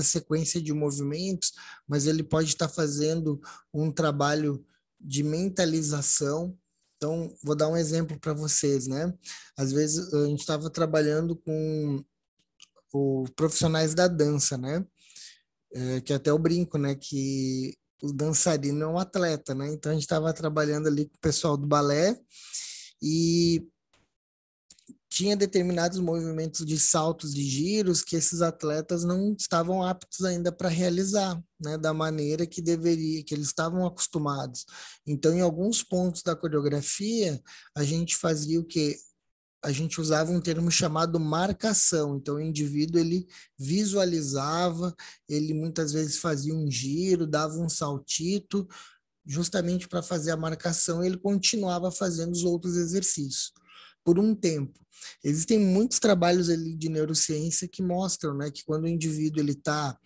sequência de movimentos, mas ele pode estar fazendo um trabalho de mentalização. Então, vou dar um exemplo para vocês, né? Às vezes, a gente estava trabalhando com os profissionais da dança, né? Que até eu brinco, né, que o dançarino é um atleta, né? Então a gente estava trabalhando ali com o pessoal do balé e tinha determinados movimentos de saltos, de giros que esses atletas não estavam aptos ainda para realizar, né, da maneira que deveria, que eles estavam acostumados. Então, em alguns pontos da coreografia, a gente fazia o que a gente usava um termo chamado marcação. Então, o indivíduo ele visualizava, ele muitas vezes fazia um giro, dava um saltito, justamente para fazer a marcação, ele continuava fazendo os outros exercícios por um tempo. Existem muitos trabalhos ali de neurociência que mostram, né, que quando o indivíduo ele está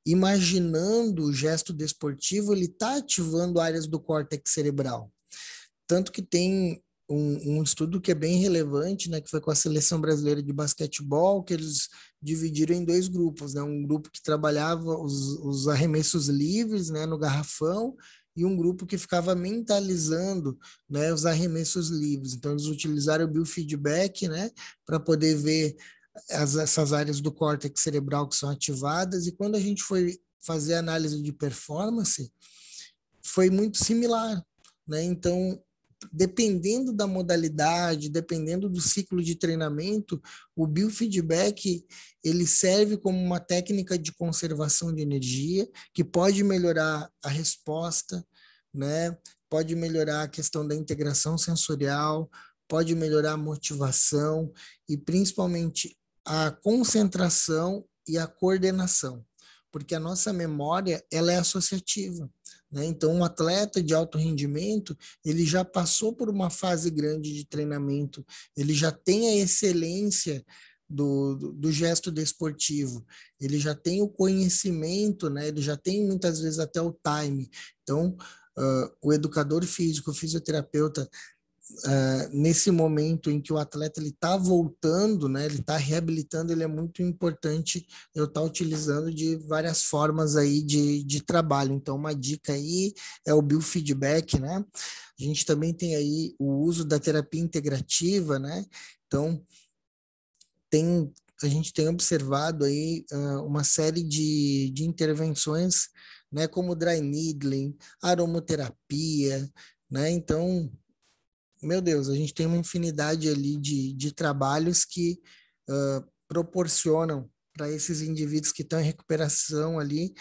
imaginando o gesto desportivo, ele está ativando áreas do córtex cerebral. Tanto que tem um estudo que é bem relevante, né, que foi com a seleção brasileira de basquetebol, que eles dividiram em dois grupos, né, um grupo que trabalhava os arremessos livres, né, no garrafão, e um grupo que ficava mentalizando, né, os arremessos livres. Então, eles utilizaram o biofeedback, né, para poder ver essas áreas do córtex cerebral que são ativadas, e quando a gente foi fazer análise de performance, foi muito similar, né? Então, dependendo da modalidade, dependendo do ciclo de treinamento, o biofeedback ele serve como uma técnica de conservação de energia que pode melhorar a resposta, né? Pode melhorar a questão da integração sensorial, pode melhorar a motivação e principalmente a concentração e a coordenação, porque a nossa memória ela é associativa, né? Então, um atleta de alto rendimento, ele já passou por uma fase grande de treinamento, ele já tem a excelência do gesto desportivo, ele já tem o conhecimento, né? Ele já tem muitas vezes até o time. Então, o educador físico, o fisioterapeuta, nesse momento em que o atleta ele está voltando, né, ele está reabilitando, ele é muito importante eu estar utilizando de várias formas aí de trabalho. Então, uma dica aí é o biofeedback, né? A gente também tem aí o uso da terapia integrativa, né? Então, a gente tem observado aí uma série de intervenções, né, como dry needling, aromoterapia, né? Então, meu Deus, a gente tem uma infinidade ali de trabalhos que proporcionam para esses indivíduos que estão em recuperação ali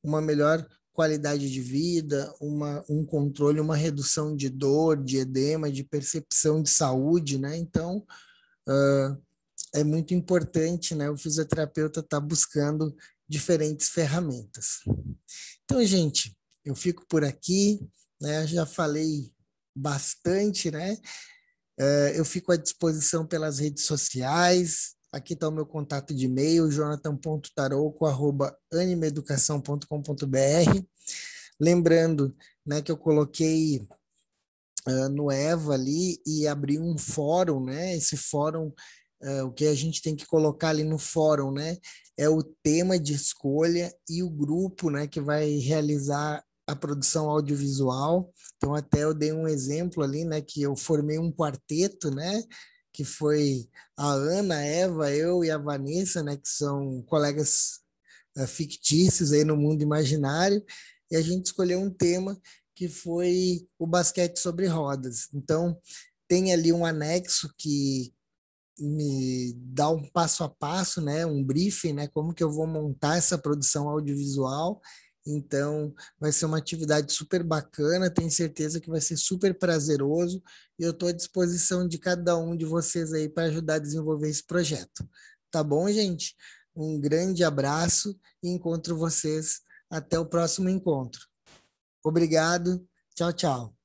uma melhor qualidade de vida, um controle, uma redução de dor, de edema, de percepção de saúde, né? Então, é muito importante, né? O fisioterapeuta estar buscando diferentes ferramentas. Então, gente, eu fico por aqui, né? Já falei bastante, né? Eu fico à disposição pelas redes sociais. Aqui está o meu contato de e-mail, jonathan.tarouco@animeeducação.com.br. Lembrando, né, que eu coloquei no Eva ali e abri um fórum, né? Esse fórum, o que a gente tem que colocar ali no fórum, né? É o tema de escolha e o grupo, né, que vai realizar a produção audiovisual. Então, até eu dei um exemplo ali, né, que eu formei um quarteto, né, que foi a Ana, a Eva, eu e a Vanessa, né, que são colegas fictícios aí no mundo imaginário, e a gente escolheu um tema que foi o basquete sobre rodas. Então, tem ali um anexo me dar um passo a passo, né, um briefing, né, como que eu vou montar essa produção audiovisual. Então, vai ser uma atividade super bacana, tenho certeza que vai ser super prazeroso e eu estou à disposição de cada um de vocês aí para ajudar a desenvolver esse projeto. Tá bom, gente? Um grande abraço e encontro vocês até o próximo encontro. Obrigado. Tchau, tchau.